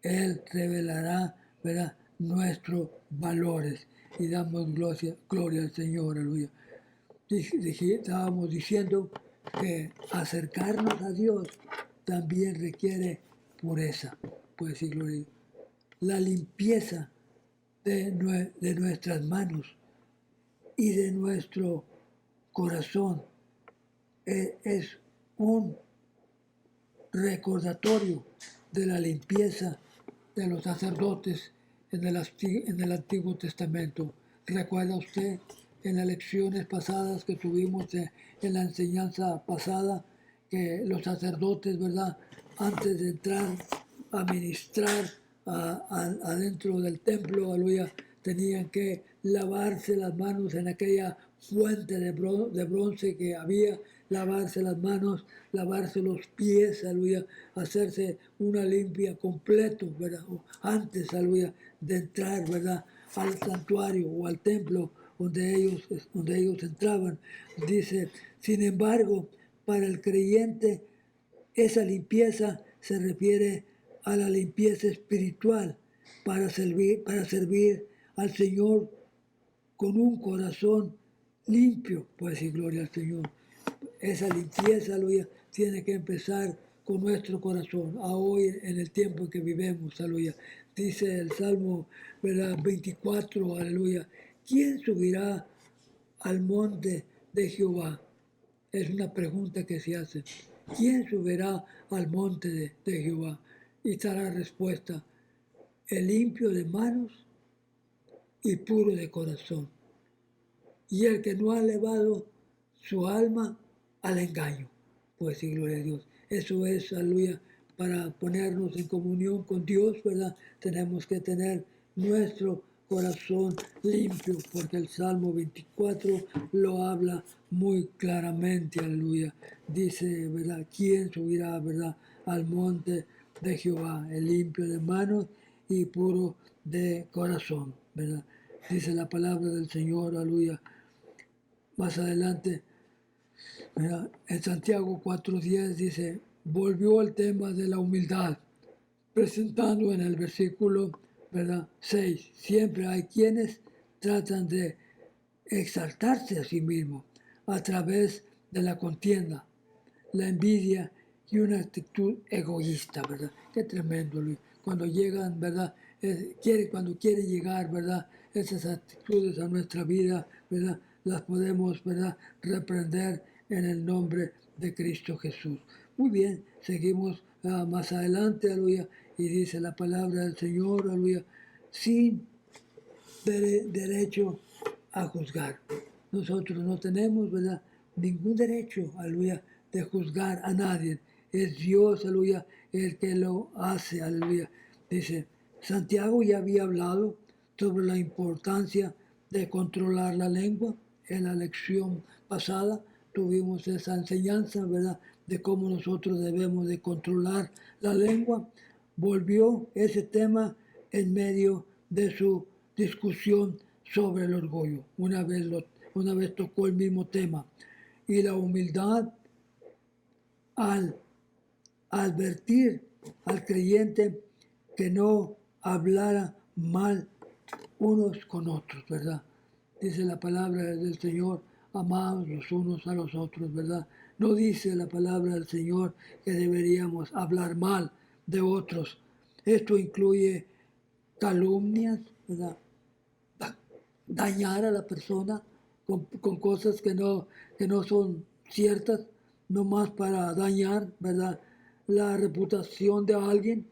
Él revelará, ¿verdad?, nuestros valores y damos gloria al Señor, aleluya. Estábamos diciendo que acercarnos a Dios también requiere pureza, pues sí, gloria. La limpieza de nuestras manos y de nuestro corazón es un recordatorio de la limpieza de los sacerdotes en el Antiguo Testamento. ¿Recuerda usted en las lecciones pasadas que tuvimos en la enseñanza pasada que los sacerdotes, ¿verdad?, antes de entrar a ministrar adentro del templo, aleluya, tenían que lavarse las manos en aquella fuente de bronce que había, lavarse las manos, lavarse los pies, aleluya, hacerse una limpia completo, ¿verdad? Antes, aleluya, de entrar, ¿verdad?, al santuario o al templo donde ellos entraban. Dice, sin embargo, para el creyente, esa limpieza se refiere a la limpieza espiritual para servir al Señor con un corazón limpio, pues decir gloria al Señor. Esa limpieza, aleluya, tiene que empezar con nuestro corazón, a hoy en el tiempo en que vivimos, aleluya. Dice el Salmo, ¿verdad?, 24, aleluya. ¿Quién subirá al monte de Jehová? Es una pregunta que se hace. ¿Quién subirá al monte de Jehová? Y está la respuesta, el limpio de manos y puro de corazón, y el que no ha elevado su alma al engaño. Pues sí, gloria a Dios. Eso es, aleluya, para ponernos en comunión con Dios, ¿verdad? Tenemos que tener nuestro corazón limpio, porque el Salmo 24 lo habla muy claramente, aleluya. Dice, ¿verdad? ¿Quién subirá, verdad, al monte de Jehová? El limpio de manos y puro de corazón, ¿verdad? Dice la palabra del Señor, aleluya. Más adelante, ¿verdad?, en Santiago 4:10 dice, volvió al tema de la humildad, presentando en el versículo, ¿verdad?, 6, siempre hay quienes tratan de exaltarse a sí mismos a través de la contienda, la envidia y una actitud egoísta, ¿verdad? Qué tremendo, Luis. Cuando llegan, ¿verdad? Cuando quieren llegar, ¿verdad?, esas actitudes a nuestra vida, ¿verdad?, las podemos, ¿verdad?, reprender en el nombre de Cristo Jesús. Muy bien, seguimos más adelante, aleluya, y dice la palabra del Señor, aleluya, sin derecho a juzgar. Nosotros no tenemos, ¿verdad?, ningún derecho, aleluya, de juzgar a nadie. Es Dios, aleluya, el que lo hace, aleluya. Dice, Santiago ya había hablado sobre la importancia de controlar la lengua. En la lección pasada tuvimos esa enseñanza, ¿verdad?, de cómo nosotros debemos de controlar la lengua. Volvió ese tema en medio de su discusión sobre el orgullo. Una vez tocó el mismo tema. Y la humildad al advertir al creyente que no hablara mal unos con otros, ¿verdad? Dice la palabra del Señor, amados los unos a los otros, ¿verdad? No dice la palabra del Señor que deberíamos hablar mal de otros. Esto incluye calumnias, ¿verdad?, dañar a la persona con cosas que no son ciertas, no más para dañar, ¿verdad?, la reputación de alguien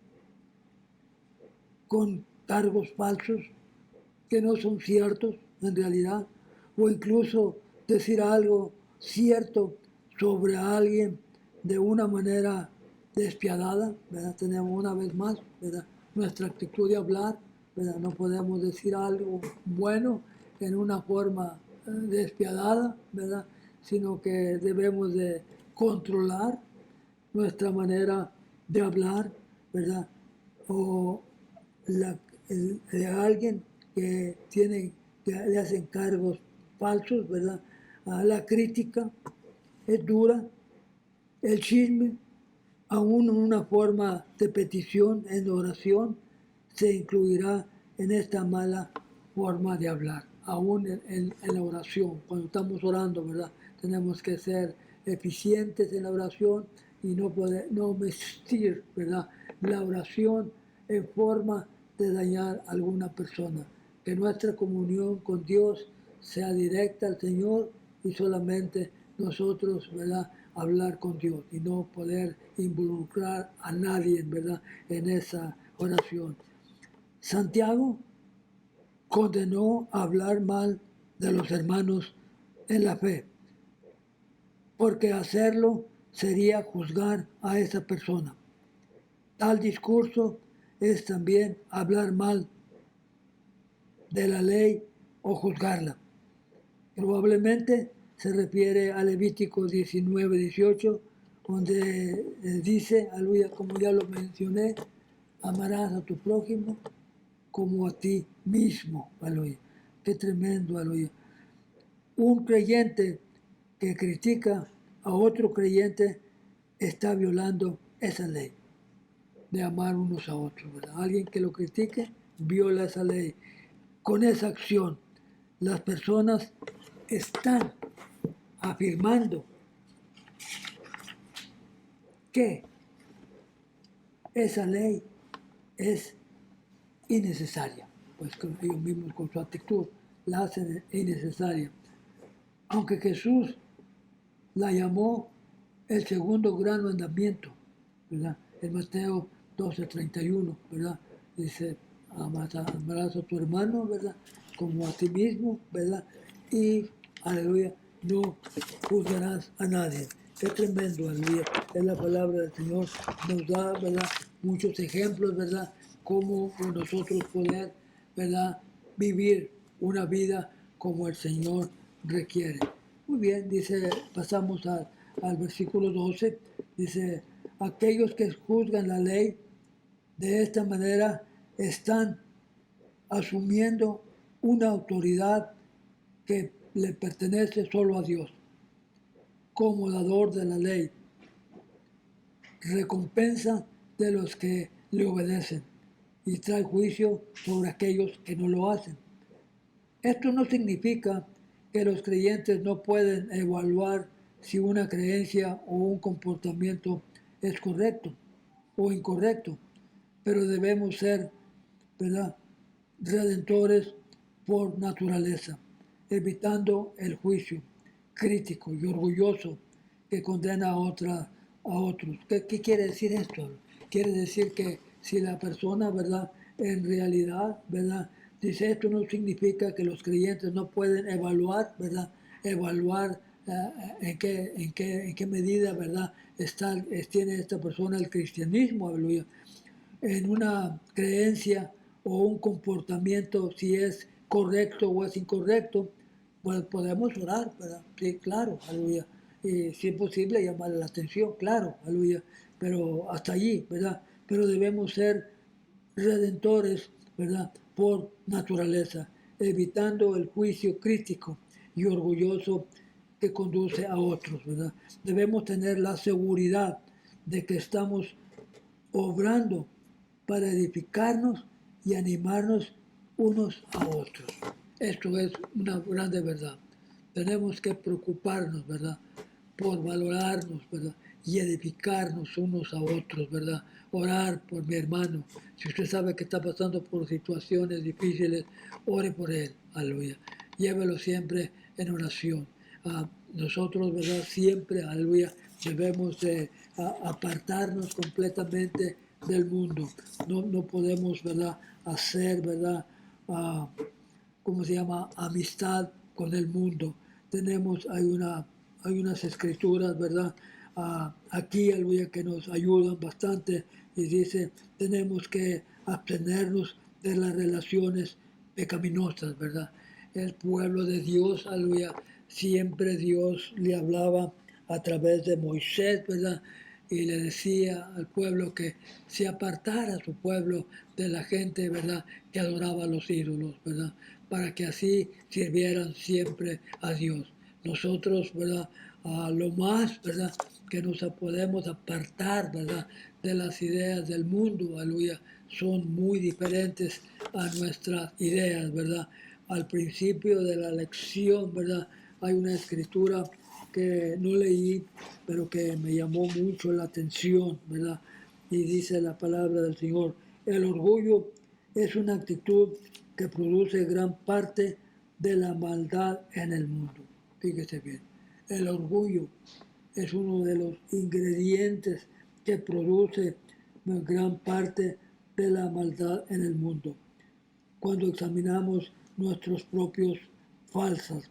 con cargos falsos que no son ciertos en realidad, o incluso decir algo cierto sobre alguien de una manera despiadada, ¿verdad? Tenemos una vez más, ¿verdad?, nuestra actitud de hablar, ¿verdad? No podemos decir algo bueno en una forma despiadada, ¿verdad?, sino que debemos de controlar nuestra manera de hablar, ¿verdad? o de alguien que le hacen cargos falsos, ¿verdad? La crítica es dura, el chisme, aún una forma de petición en oración, se incluirá en esta mala forma de hablar, aún en la oración. Cuando estamos orando, ¿verdad? Tenemos que ser eficientes en la oración y no vestir, ¿verdad? La oración en forma de dañar a alguna persona. Que nuestra comunión con Dios sea directa al Señor y solamente nosotros, ¿verdad? Hablar con Dios y no poder involucrar a nadie, ¿verdad? En esa oración. Santiago condenó hablar mal de los hermanos en la fe, porque hacerlo sería juzgar a esa persona. Tal discurso es también hablar mal de la ley o juzgarla. Probablemente se refiere a Levítico 19:18, donde dice, aleluya, como ya lo mencioné, amarás a tu prójimo como a ti mismo, aleluya. Qué tremendo, aleluya. Un creyente que critica a otro creyente está violando esa ley de amar unos a otros, ¿verdad? Alguien que lo critique viola esa ley. Con esa acción, las personas están afirmando que esa ley es innecesaria, pues que ellos mismos con su actitud la hacen innecesaria. Aunque Jesús la llamó el segundo gran mandamiento, ¿verdad? En Mateo 12:31, ¿verdad? Dice, amarás a tu hermano, ¿verdad? Como a ti mismo, ¿verdad? Y, aleluya, no juzgarás a nadie. Qué tremendo, aleluya. Es la palabra del Señor. Nos da, ¿verdad? Muchos ejemplos, ¿verdad? Cómo nosotros poder, ¿verdad? Vivir una vida como el Señor requiere. Muy bien, dice, pasamos al versículo 12, dice, aquellos que juzgan la ley de esta manera están asumiendo una autoridad que le pertenece solo a Dios, como dador de la ley, recompensa de los que le obedecen y trae juicio sobre aquellos que no lo hacen. Esto no significa que los creyentes no pueden evaluar si una creencia o un comportamiento es correcto o incorrecto, pero debemos ser, ¿verdad?, redentores por naturaleza, evitando el juicio crítico y orgulloso que condena a otros. ¿Qué quiere decir esto? Quiere decir que si la persona, ¿verdad?, en realidad, ¿verdad?, dice, esto no significa que los creyentes no pueden evaluar, ¿verdad?, evaluar en qué medida, ¿verdad?, tiene esta persona el cristianismo, aleluya, en una creencia o un comportamiento, si es correcto o es incorrecto, pues podemos orar, ¿verdad? Sí, claro, aleluya. Y si es posible, llamarle la atención, claro, aleluya. Pero hasta allí, ¿verdad? Pero debemos ser redentores, ¿verdad? Por naturaleza, evitando el juicio crítico y orgulloso que conduce a otros, ¿verdad? Debemos tener la seguridad de que estamos obrando para edificarnos y animarnos unos a otros. Esto es una grande verdad. Tenemos que preocuparnos, ¿verdad?, por valorarnos, ¿verdad?, y edificarnos unos a otros, ¿verdad? Orar por mi hermano. Si usted sabe que está pasando por situaciones difíciles, ore por él, aleluya. Llévelo siempre en oración. Nosotros, ¿verdad?, siempre, aleluya, debemos de apartarnos completamente del mundo. No podemos, ¿verdad?, hacer, ¿verdad?, ¿cómo se llama?, amistad con el mundo. Hay unas escrituras, ¿verdad?, aquí, aleluya, que nos ayudan bastante y dice, tenemos que abstenernos de las relaciones pecaminosas, ¿verdad? El pueblo de Dios, aleluya, siempre Dios le hablaba a través de Moisés, ¿verdad? y le decía al pueblo que se apartara su pueblo de la gente, ¿verdad?, que adoraba a los ídolos, ¿verdad?, para que así sirvieran siempre a Dios. Nosotros, ¿verdad?, a lo más, ¿verdad?, que nos podemos apartar, ¿verdad?, de las ideas del mundo, aleluya, son muy diferentes a nuestras ideas, ¿verdad? Al principio de la lección, ¿verdad?, hay una escritura que no leí, pero que me llamó mucho la atención, ¿verdad? Y dice la palabra del Señor, el orgullo es una actitud que produce gran parte de la maldad en el mundo. Fíjese bien, el orgullo es uno de los ingredientes que produce gran parte de la maldad en el mundo. Cuando examinamos nuestros propios faltas,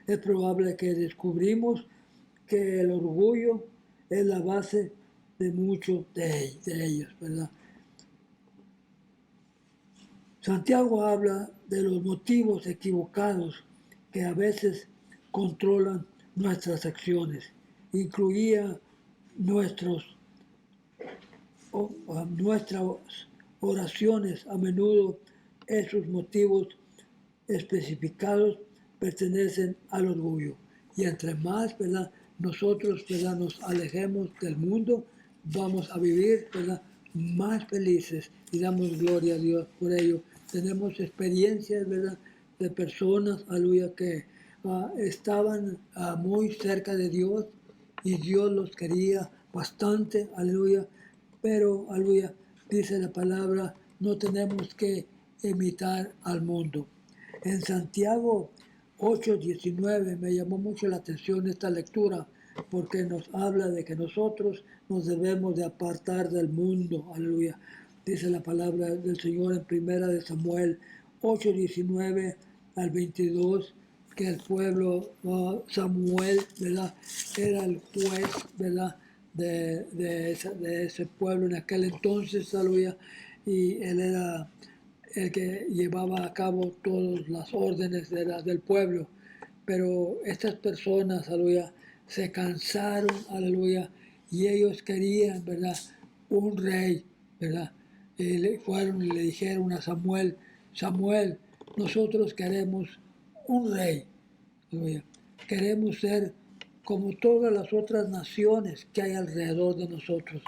es probable que descubrimos que el orgullo es la base de muchos de ellos, ¿verdad? Santiago habla de los motivos equivocados que a veces controlan nuestras acciones. Incluía nuestras oraciones. A menudo esos motivos especificados pertenecen al orgullo. Y entre más, ¿verdad?, nosotros, ¿verdad?, nos alejemos del mundo, vamos a vivir, ¿verdad?, más felices y damos gloria a Dios por ello. Tenemos experiencias, ¿verdad?, de personas, aleluya, que estaban muy cerca de Dios y Dios los quería bastante, aleluya, pero, aleluya, dice la palabra, no tenemos que imitar al mundo. En Santiago 8:19 me llamó mucho la atención esta lectura porque nos habla de que nosotros nos debemos de apartar del mundo, aleluya. Dice la palabra del Señor en primera de Samuel 8:19 al 22, que el pueblo, Samuel, ¿verdad?, era el juez, ¿verdad?, de ese pueblo en aquel entonces, aleluya, y él era el que llevaba a cabo todas las órdenes del pueblo. Pero estas personas, aleluya, se cansaron, aleluya, y ellos querían, ¿verdad?, un rey, ¿verdad? Y fueron y le dijeron a Samuel, Samuel, nosotros queremos un rey, aleluya. Queremos ser como todas las otras naciones que hay alrededor de nosotros.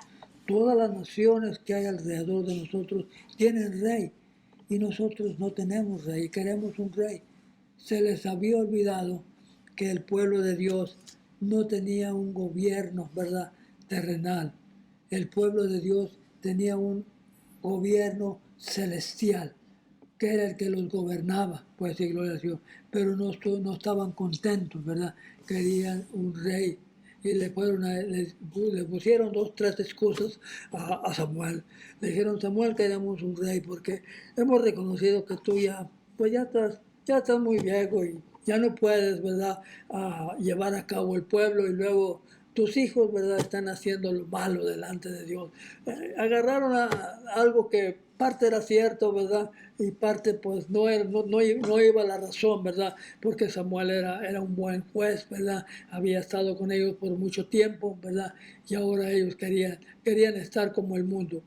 Todas las naciones que hay alrededor de nosotros tienen rey y nosotros no tenemos rey, queremos un rey. Se les había olvidado que el pueblo de Dios no tenía un gobierno, ¿verdad?, terrenal. El pueblo de Dios tenía un gobierno celestial, que era el que los gobernaba, pues sí, gloria a Dios, pero no estaban contentos, ¿verdad? Querían un rey. Y le pusieron 2, 3 excusas a Samuel. Le dijeron, Samuel, queremos un rey porque hemos reconocido que tú pues ya estás muy viejo y ya no puedes, ¿verdad?, llevar a cabo el pueblo y luego tus hijos, ¿verdad?, están haciendo lo malo delante de Dios. Agarraron algo que parte era cierto, ¿verdad?, y parte pues no iba la razón, ¿verdad?, porque Samuel era un buen juez, ¿verdad?, había estado con ellos por mucho tiempo, ¿verdad?, y ahora ellos querían estar como el mundo.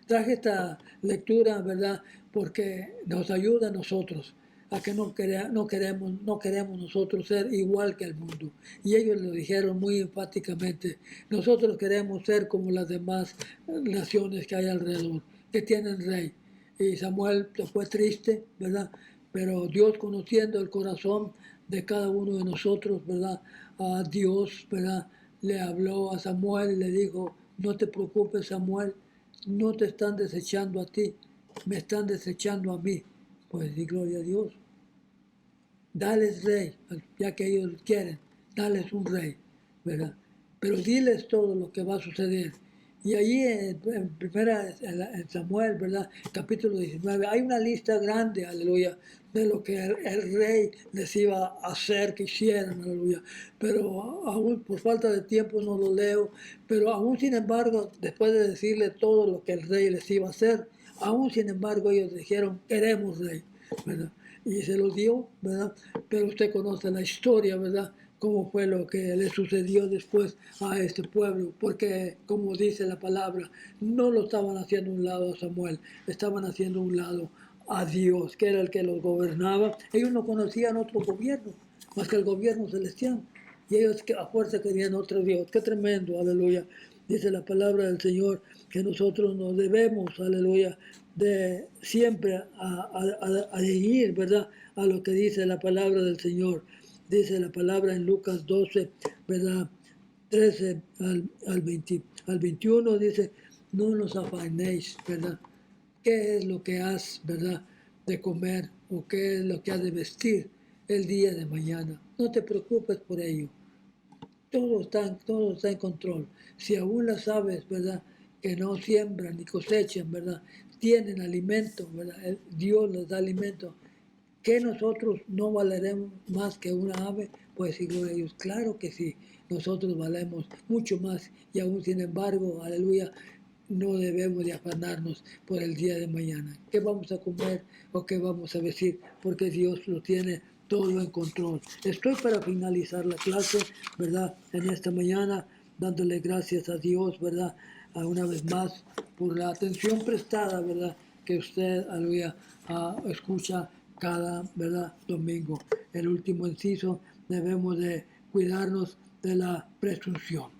Traje esta lectura, ¿verdad?, porque nos ayuda a nosotros a que no queremos nosotros ser igual que el mundo. Y ellos lo dijeron muy enfáticamente, nosotros queremos ser como las demás naciones que hay alrededor, que tienen rey. Y Samuel fue triste, ¿verdad? Pero Dios, conociendo el corazón de cada uno de nosotros, ¿verdad?, a Dios, ¿verdad?, le habló a Samuel y le dijo, no te preocupes, Samuel, no te están desechando a ti, me están desechando a mí. Pues di gloria a Dios. Dales rey, ya que ellos quieren, dales un rey, ¿verdad? Pero diles todo lo que va a suceder. Y allí en Samuel, ¿verdad?, capítulo 19, hay una lista grande, aleluya, de lo que el rey les iba a hacer que hicieran, aleluya. Pero aún por falta de tiempo no lo leo, pero aún sin embargo, después de decirle todo lo que el rey les iba a hacer, aún sin embargo ellos dijeron, queremos rey, ¿verdad? Y se lo dio, ¿verdad? Pero usted conoce la historia, ¿verdad?, cómo fue lo que le sucedió después a este pueblo, porque como dice la palabra, no lo estaban haciendo a un lado a Samuel, estaban haciendo a un lado a Dios, que era el que los gobernaba. Ellos no conocían otro gobierno más que el gobierno celestial, y ellos que a fuerza querían otro Dios. Qué tremendo, aleluya. Dice la palabra del Señor que nosotros nos debemos, aleluya, de siempre a seguir, ¿verdad? A lo que dice la palabra del Señor. Dice la palabra en Lucas 12, ¿verdad? 13 al 21, dice, no nos afanéis, ¿verdad? ¿Qué es lo que has, verdad, de comer o qué es lo que has de vestir el día de mañana? No te preocupes por ello. Todo está en control. Si aún las aves, ¿verdad?, que no siembran ni cosechan, ¿verdad?, tienen alimento, ¿verdad? Dios les da alimento. ¿Que nosotros no valeremos más que una ave? Pues digo ellos, claro que sí, nosotros valemos mucho más y aún sin embargo, aleluya, no debemos de afanarnos por el día de mañana. ¿Qué vamos a comer o qué vamos a vestir? Porque Dios lo tiene todo en control. Estoy para finalizar la clase, ¿verdad? En esta mañana, dándole gracias a Dios, ¿verdad? Una vez más, por la atención prestada, ¿verdad? Que usted, aleluya, escucha cada, ¿verdad?, domingo. El último inciso, debemos de cuidarnos de la presunción.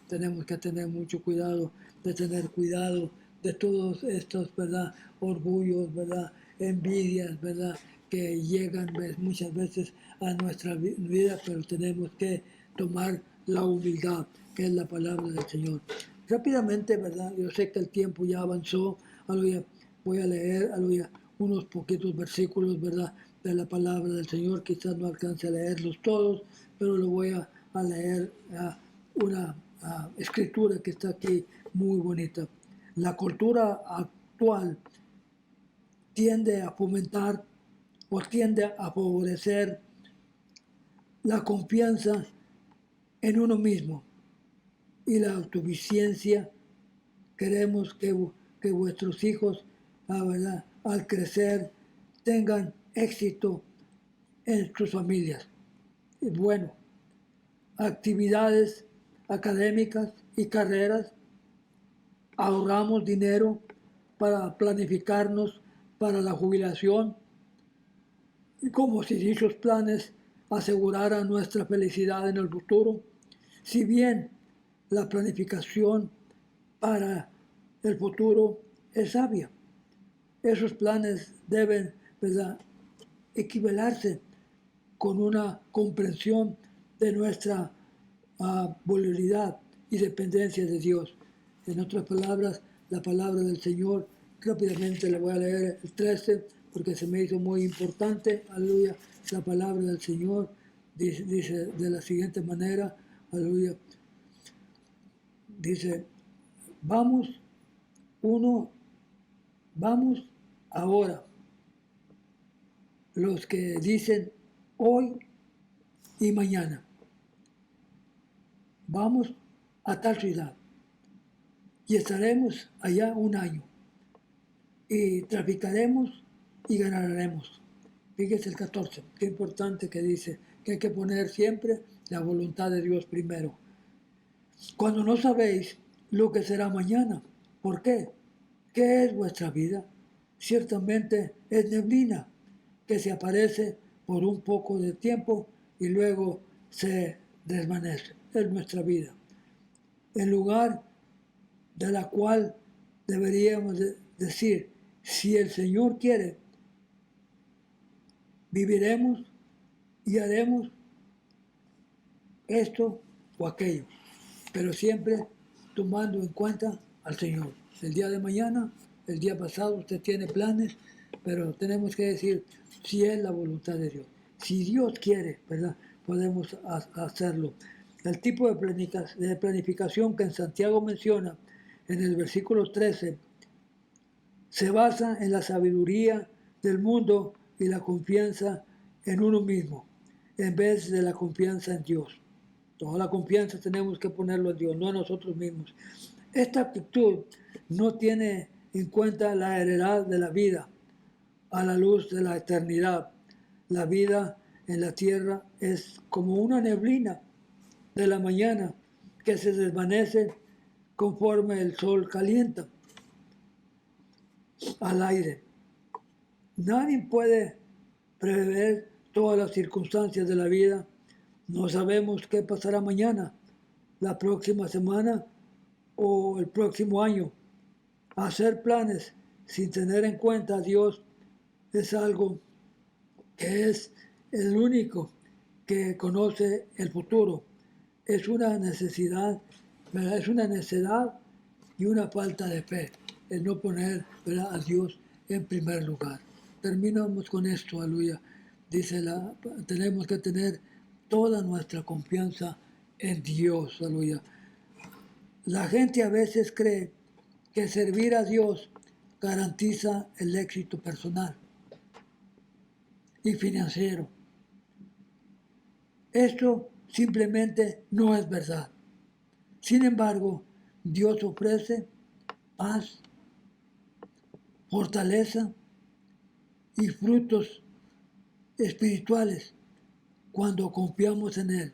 Tenemos que tener mucho cuidado, de tener cuidado de todos estos, ¿verdad?, orgullos, ¿verdad?, envidias, ¿verdad?, que llegan muchas veces a nuestra vida, pero tenemos que tomar la humildad, que es la palabra del Señor. Rápidamente, ¿verdad? Yo sé que el tiempo ya avanzó, aleluya. Voy a leer, aleluya, unos poquitos versículos, ¿verdad?, de la palabra del Señor. Quizás no alcance a leerlos todos, pero lo voy a leer una escritura que está aquí muy bonita. La cultura actual tiende a fomentar o tiende a favorecer la confianza en uno mismo y la autosuficiencia. Queremos que vuestros hijos, ¿verdad?, al crecer tengan éxito en sus familias. Y bueno, actividades académicas y carreras, ahorramos dinero para planificarnos para la jubilación, como si dichos planes aseguraran nuestra felicidad en el futuro. Si bien la planificación para el futuro es sabia, esos planes deben, ¿verdad?, equivalerse con una comprensión de nuestra voluntad y dependencia de Dios. En otras palabras, la palabra del Señor, rápidamente le voy a leer el 13 porque se me hizo muy importante, aleluya. La palabra del Señor dice de la siguiente manera, aleluya, dice, vamos, vamos ahora, los que dicen hoy y mañana, vamos a tal ciudad y estaremos allá un año y traficaremos y ganaremos. Fíjese el 14, qué importante que dice que hay que poner siempre la voluntad de Dios primero. Cuando no sabéis lo que será mañana, ¿por qué? ¿Qué es vuestra vida? Ciertamente es neblina que se aparece por un poco de tiempo y luego se desvanece. Es nuestra vida. En lugar de la cual deberíamos decir, si el Señor quiere, viviremos y haremos esto o aquello, pero siempre tomando en cuenta al Señor. El día de mañana, el día pasado, usted tiene planes, pero tenemos que decir si es la voluntad de Dios. Si Dios quiere, ¿verdad?, podemos hacerlo. El tipo de planificación que en Santiago menciona en el versículo 13 se basa en la sabiduría del mundo y la confianza en uno mismo, en vez de la confianza en Dios. Toda la confianza tenemos que ponerlo en Dios, no en nosotros mismos. Esta actitud no tiene en cuenta la heredad de la vida a la luz de la eternidad. La vida en la tierra es como una neblina de la mañana que se desvanece conforme el sol calienta al aire. Nadie puede prever todas las circunstancias de la vida. No sabemos qué pasará mañana, la próxima semana o el próximo año. Hacer planes sin tener en cuenta a Dios es algo que es el único que conoce el futuro. Es una necesidad, ¿verdad? Es una necedad y una falta de fe el no poner, ¿verdad?, a Dios en primer lugar. Terminamos con esto, aleluya. Tenemos que tener toda nuestra confianza en Dios, aleluya. La gente a veces cree que servir a Dios garantiza el éxito personal y financiero. Esto simplemente no es verdad. Sin embargo, Dios ofrece paz, fortaleza y frutos espirituales cuando confiamos en Él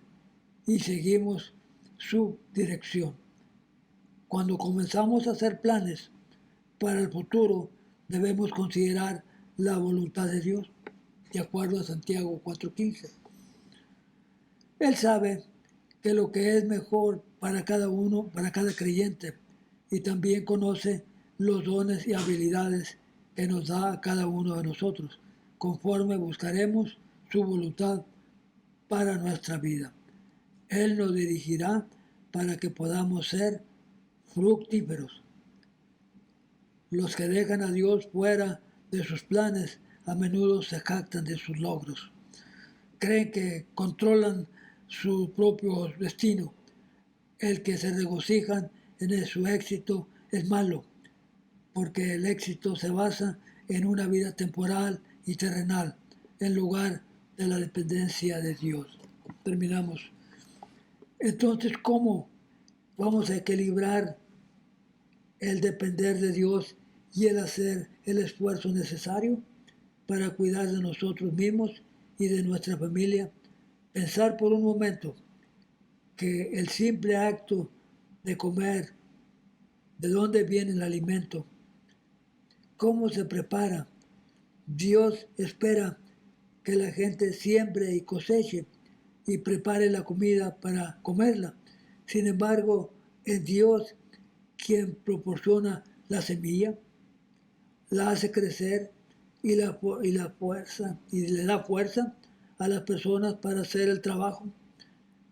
y seguimos su dirección. Cuando comenzamos a hacer planes para el futuro, debemos considerar la voluntad de Dios, de acuerdo a Santiago 4:15. Él sabe que lo que es mejor para cada uno, para cada creyente, y también conoce los dones y habilidades que nos da a cada uno de nosotros, conforme buscaremos su voluntad para nuestra vida. Él nos dirigirá para que podamos ser fructíferos. Los que dejan a Dios fuera de sus planes a menudo se jactan de sus logros. Creen que controlan su propio destino. El que se regocijan en su éxito es malo, porque el éxito se basa en una vida temporal y terrenal, en lugar de la dependencia de Dios. Terminamos. Entonces, ¿cómo vamos a equilibrar el depender de Dios y el hacer el esfuerzo necesario para cuidar de nosotros mismos y de nuestra familia? Pensar por un momento que el simple acto de comer, de dónde viene el alimento, cómo se prepara. Dios espera que la gente siembre y coseche y prepare la comida para comerla. Sin embargo, es Dios quien proporciona la semilla, la hace crecer y la fuerza, y le da fuerza a las personas para hacer el trabajo.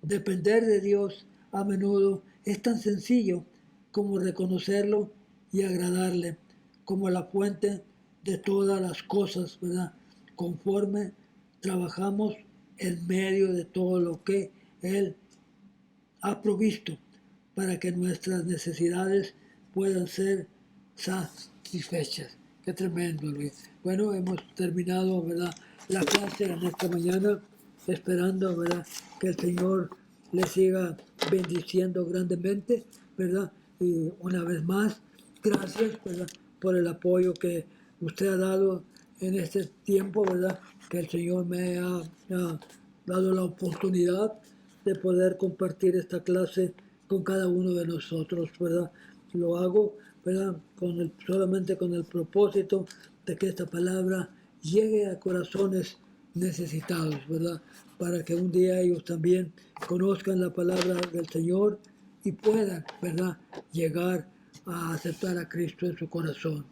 Depender de Dios a menudo es tan sencillo como reconocerlo y agradarle, como la fuente de todas las cosas, ¿verdad? Conforme trabajamos en medio de todo lo que Él ha provisto para que nuestras necesidades puedan ser satisfechas. Qué tremendo, Luis. Bueno, hemos terminado, ¿verdad?, la clase en esta mañana, esperando, ¿verdad?, que el Señor le siga bendiciendo grandemente, ¿verdad? Y una vez más, gracias, ¿verdad?, por el apoyo que usted ha dado en este tiempo, ¿verdad?, que el Señor me ha dado la oportunidad de poder compartir esta clase con cada uno de nosotros, ¿verdad? Lo hago, ¿verdad?, solamente con el propósito de que esta palabra llegue a corazones necesitados, ¿verdad? Para que un día ellos también conozcan la palabra del Señor y puedan, ¿verdad?, llegar a aceptar a Cristo en su corazón.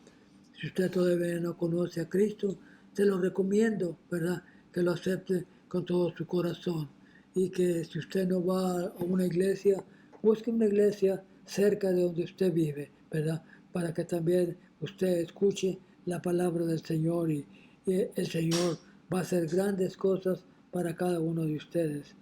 Si usted todavía no conoce a Cristo, se lo recomiendo, ¿verdad?, que lo acepte con todo su corazón. Y que si usted no va a una iglesia, busque una iglesia cerca de donde usted vive, ¿verdad?, para que también usted escuche la palabra del Señor y el Señor va a hacer grandes cosas para cada uno de ustedes.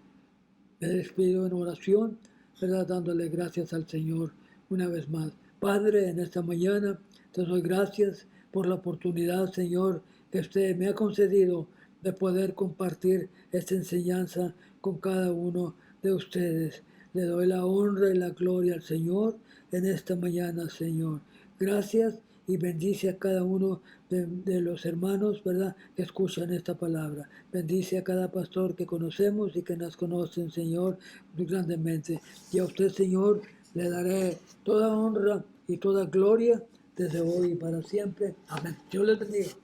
Me despido en oración, ¿verdad?, dándole gracias al Señor una vez más. Padre, en esta mañana te doy gracias por la oportunidad, Señor, que usted me ha concedido de poder compartir esta enseñanza con cada uno de ustedes. Le doy la honra y la gloria al Señor en esta mañana, Señor. Gracias y bendice a cada uno de los hermanos, ¿verdad?, que escuchan esta palabra. Bendice a cada pastor que conocemos y que nos conocen, Señor, muy grandemente. Y a usted, Señor, le daré toda honra y toda gloria desde hoy y para siempre. Amén. Dios les bendiga.